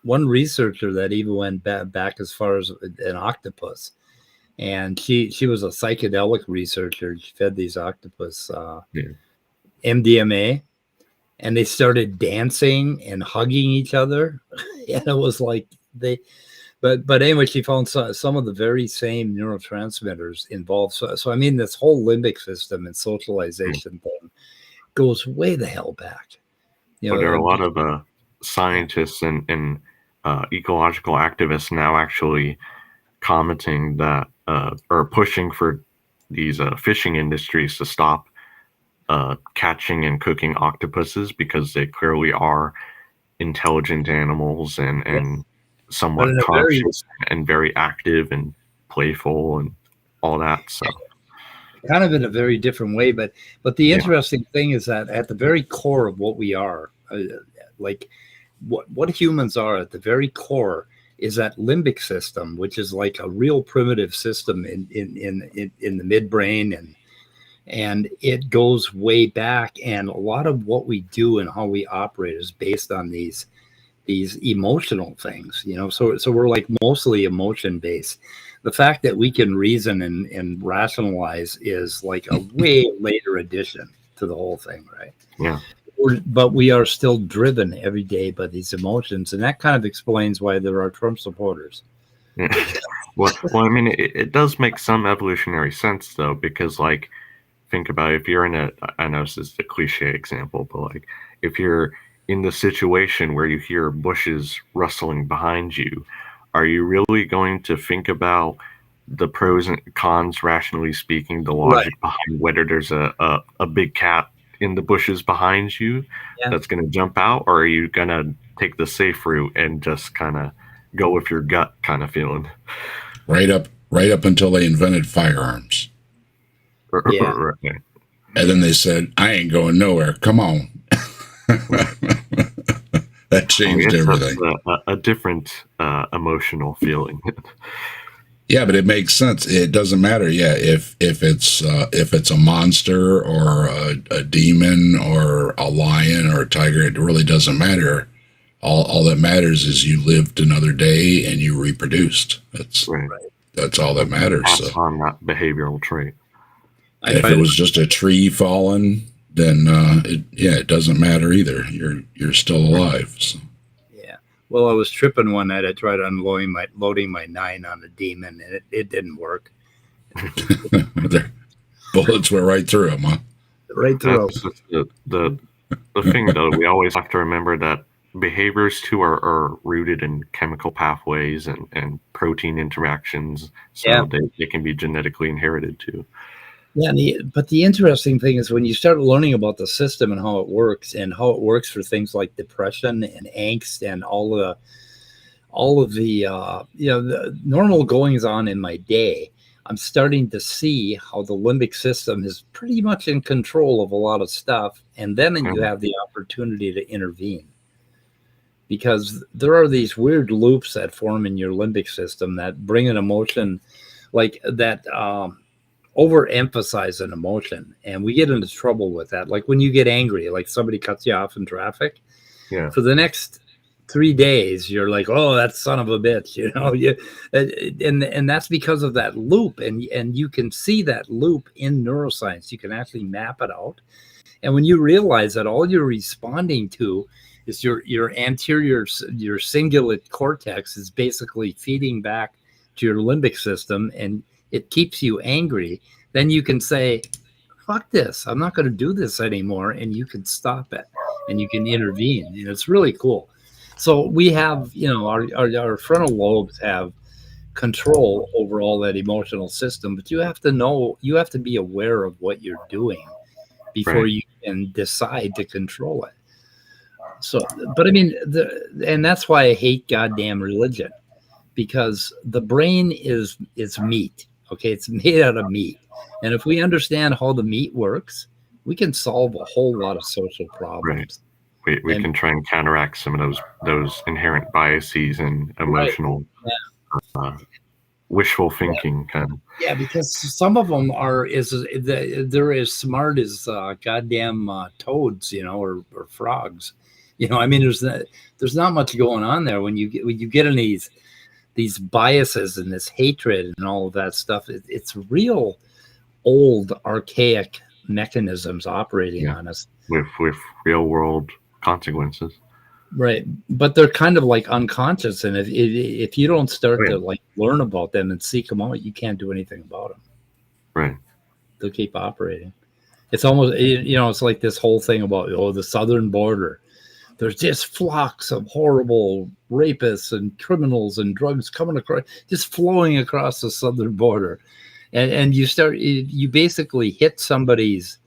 one researcher that even went back as far as an octopus, and she was a psychedelic researcher. She fed these octopus MDMA, and they started dancing and hugging each other, and it was like but anyway, she found some of the very same neurotransmitters involved. So I mean, this whole limbic system and socialization thing goes way the hell back. There are a lot of scientists and ecological activists now actually commenting that or pushing for these fishing industries to stop catching and cooking octopuses, because they clearly are intelligent animals and somewhat conscious and very active and playful and all that. So kind of in a very different way, but the interesting thing is that at the very core of what we are, like what humans are at the very core, is that limbic system, which is like a real primitive system in the midbrain, and it goes way back, and a lot of what we do and how we operate is based on these emotional things, so we're like mostly emotion based. The fact that we can reason and rationalize is like a way later addition to the whole thing, right? Yeah. But we are still driven every day by these emotions, and that kind of explains why there are Trump supporters. Yeah. Well, I mean, it does make some evolutionary sense, though, because, like, think about it, if you're in I know this is a cliche example, but, like, if you're in the situation where you hear bushes rustling behind you, are you really going to think about the pros and cons, rationally speaking, the logic behind whether there's a big cat in the bushes behind you that's going to jump out, or are you going to take the safe route and just kind of go with your gut kind of feeling? Right up until they invented firearms. Right. And then they said, I ain't going nowhere. Come on. That changed everything. A different emotional feeling. Yeah, but it makes sense. It doesn't matter. Yeah, if it's a monster or a demon or a lion or a tiger, it really doesn't matter. All that matters is you lived another day and you reproduced. That's all that matters. Pass on that behavioral trait. If it was just a tree falling, then it doesn't matter either. You're still alive. So. Yeah. Well, I was tripping one night. I tried unloading my 9 on the demon, and it didn't work. Bullets went right through him, huh? Right through. The thing, though, we always have to remember that behaviors too are rooted in chemical pathways and protein interactions, so they can be genetically inherited too. Yeah, but the interesting thing is when you start learning about the system and how it works for things like depression and angst and all of the the normal goings on in my day, I'm starting to see how the limbic system is pretty much in control of a lot of stuff, and then you have the opportunity to intervene. Because there are these weird loops that form in your limbic system that bring an emotion like that, overemphasize an emotion, and we get into trouble with that. Like when you get angry, like somebody cuts you off in traffic, for the next 3 days you're like, oh, that son of a bitch, and that's because of that loop, and you can see that loop in neuroscience. You can actually map it out, and when you realize that all you're responding to is your anterior, your cingulate cortex is basically feeding back to your limbic system, and it keeps you angry, then you can say, fuck this, I'm not going to do this anymore, and you can stop it, and you can intervene, and it's really cool. So we have, our frontal lobes have control over all that emotional system, but you have to be aware of what you're doing before you can decide to control it. So, but I mean, and that's why I hate goddamn religion, because the brain is meat. Okay, it's made out of meat, and if we understand how the meat works, we can solve a whole lot of social problems. We can try and counteract some of those inherent biases and emotional wishful thinking kind of. Yeah, because some of them they're as smart as goddamn toads, or frogs, You know, I mean, there's not much going on there when you get in these biases and this hatred and all of that stuff. It's real old archaic mechanisms operating on us with real world consequences. Right, but they're kind of like unconscious, and if you don't start to like learn about them and seek them out, you can't do anything about them. Right, they'll keep operating. It's almost, you know, it's like this whole thing about the southern border. There's just flocks of horrible rapists and criminals and drugs coming across, just flowing across the southern border, and you basically hit somebody's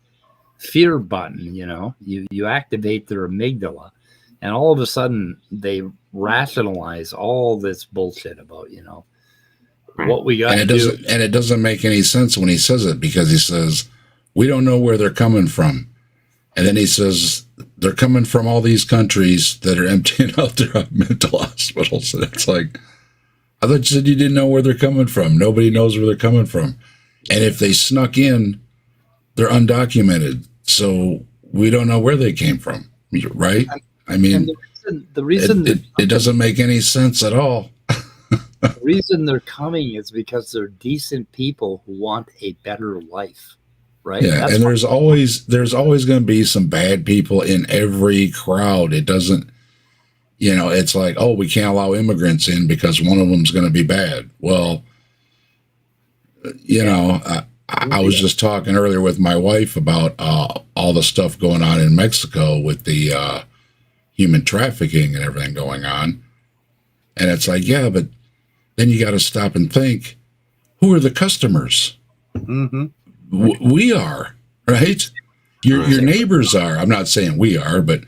fear button. You know, you activate their amygdala. And all of a sudden, they rationalize all this bullshit about, you know, what we got to do. And it doesn't make any sense when he says it, because he says, we don't know where they're coming from. And then he says, they're coming from all these countries that are emptying out their mental hospitals. And it's like, I thought you said you didn't know where they're coming from. Nobody knows where they're coming from. And if they snuck in, they're undocumented. So we don't know where they came from, right? I mean, the reason it doesn't make any sense at all. The reason they're coming is because they're decent people who want a better life, right? Yeah, and there's always going to be some bad people in every crowd. It doesn't, you know, it's like, oh, we can't allow immigrants in because one of them's going to be bad. Well, you know, I was just talking earlier with my wife about all the stuff going on in Mexico with the human trafficking and everything going on. And it's like, yeah, but then you got to stop and think, who are the customers? Mm-hmm. We are, right? Your neighbors are. I'm not saying we are, but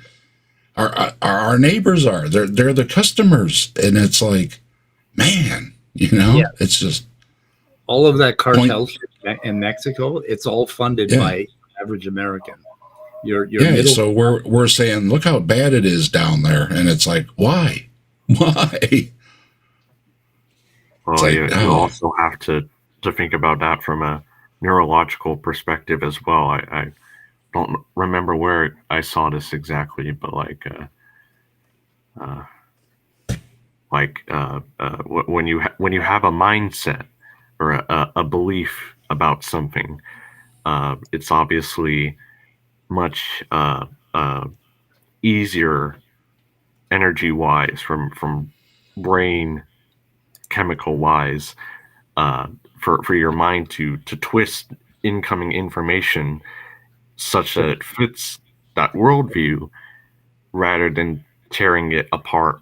our neighbors are. They're the customers. And it's like, man, you know, it's just. All of that cartel shit in Mexico, it's all funded by average American. So we're saying, look how bad it is down there, and it's like, why? Well, like, you also have to think about that from a neurological perspective as well. I don't remember where I saw this exactly, but when you have a mindset or a belief about something, it's obviously much easier energy wise from brain chemical wise for your mind to twist incoming information such that it fits that worldview rather than tearing it apart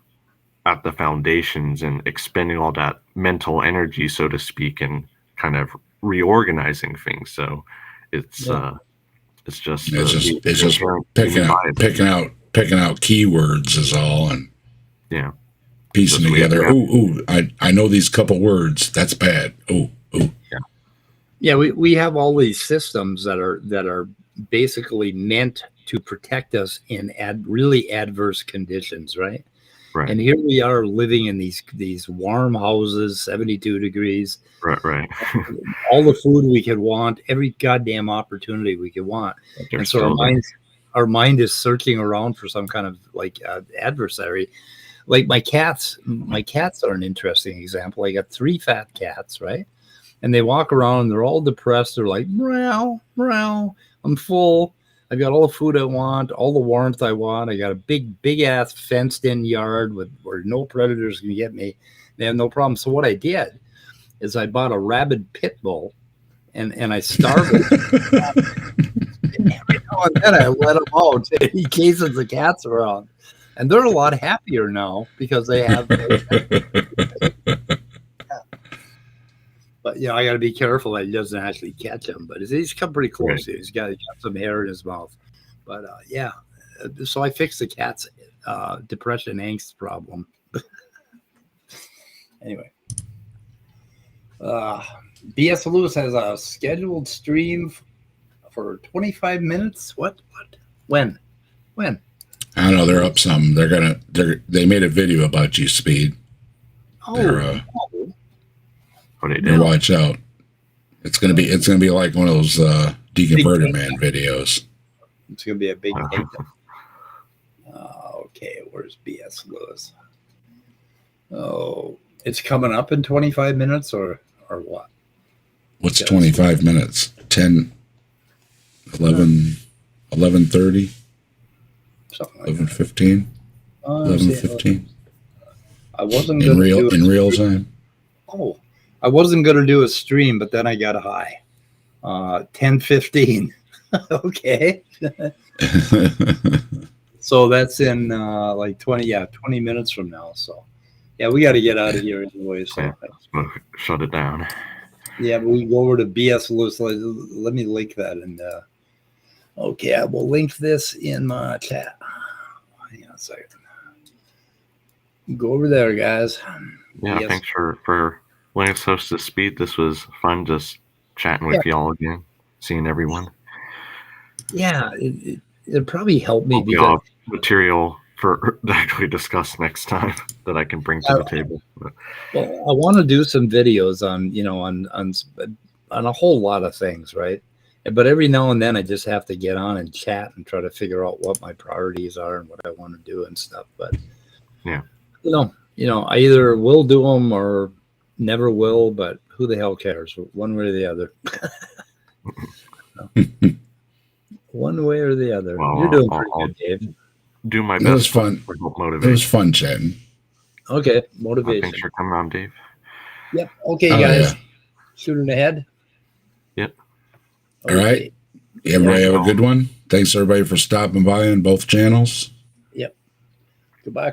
at the foundations and expending all that mental energy, so to speak, and kind of reorganizing things. So it's just picking out keywords is all, and piecing together. I know these couple words. That's bad. Yeah. We have all these systems that are basically meant to protect us in really adverse conditions, right? Right. And here we are living in these warm houses, 72 degrees. Right. All the food we could want, every goddamn opportunity we could want. And so our mind is searching around for some kind of like adversary. Like my cats are an interesting example. I got 3 fat cats, right? And they walk around and they're all depressed. They're like, meow, meow, I'm full. I've got all the food I want, all the warmth I want. I got a big ass fenced in yard where no predators can get me. They have no problem. So what I did is I bought a rabid pit bull and I starved it. Every now and then I let them out in case the cats are around. And they're a lot happier now because they have. But, you know, I got to be careful that he doesn't actually catch him. But he's come pretty close. Right. He's got some hair in his mouth. But, so I fixed the cat's depression angst problem. Anyway. B.S. Lewis has a scheduled stream for 25 minutes. What? When? I don't know. They're up some. They made a video about you, Speed. Watch out. It's gonna be like one of those Deconverted Man videos. It's gonna be a big takedown. Okay, where's BS Lewis? Oh, it's coming up in 25 minutes or what? What's 25 minutes? 10, 11, 11:30, Something like 11:15, 11:15. I wasn't in real time. Oh, I wasn't going to do a stream, but then I got high. 10:15. Okay. So that's in like 20 minutes from now. So yeah, we got to get out of here anyway. So shut it down. Yeah, but we go over to BS Lewis. Let me link that. And okay, I will link this in my chat. Hang on a second. Go over there, guys. Yeah, BS. thanks for letting us host this speed. This was fun just chatting with y'all again, seeing everyone. Yeah, it probably helped me because material for actually discuss next time that I can bring to the table. Well, I want to do some videos on on a whole lot of things, right? But every now and then I just have to get on and chat and try to figure out what my priorities are and what I want to do and stuff. But yeah, I either will do them or never will. But who the hell cares? One way or the other. One way or the other. Well, You're doing pretty good, Dave. Do my best. It was fun. It was fun chatting. Okay, motivation. Thanks for coming on, Dave. Yep. Okay, guys. Yeah. Shooting ahead. Yep. Okay. All right. Everybody have a good one. Thanks everybody for stopping by on both channels. Yep. Goodbye.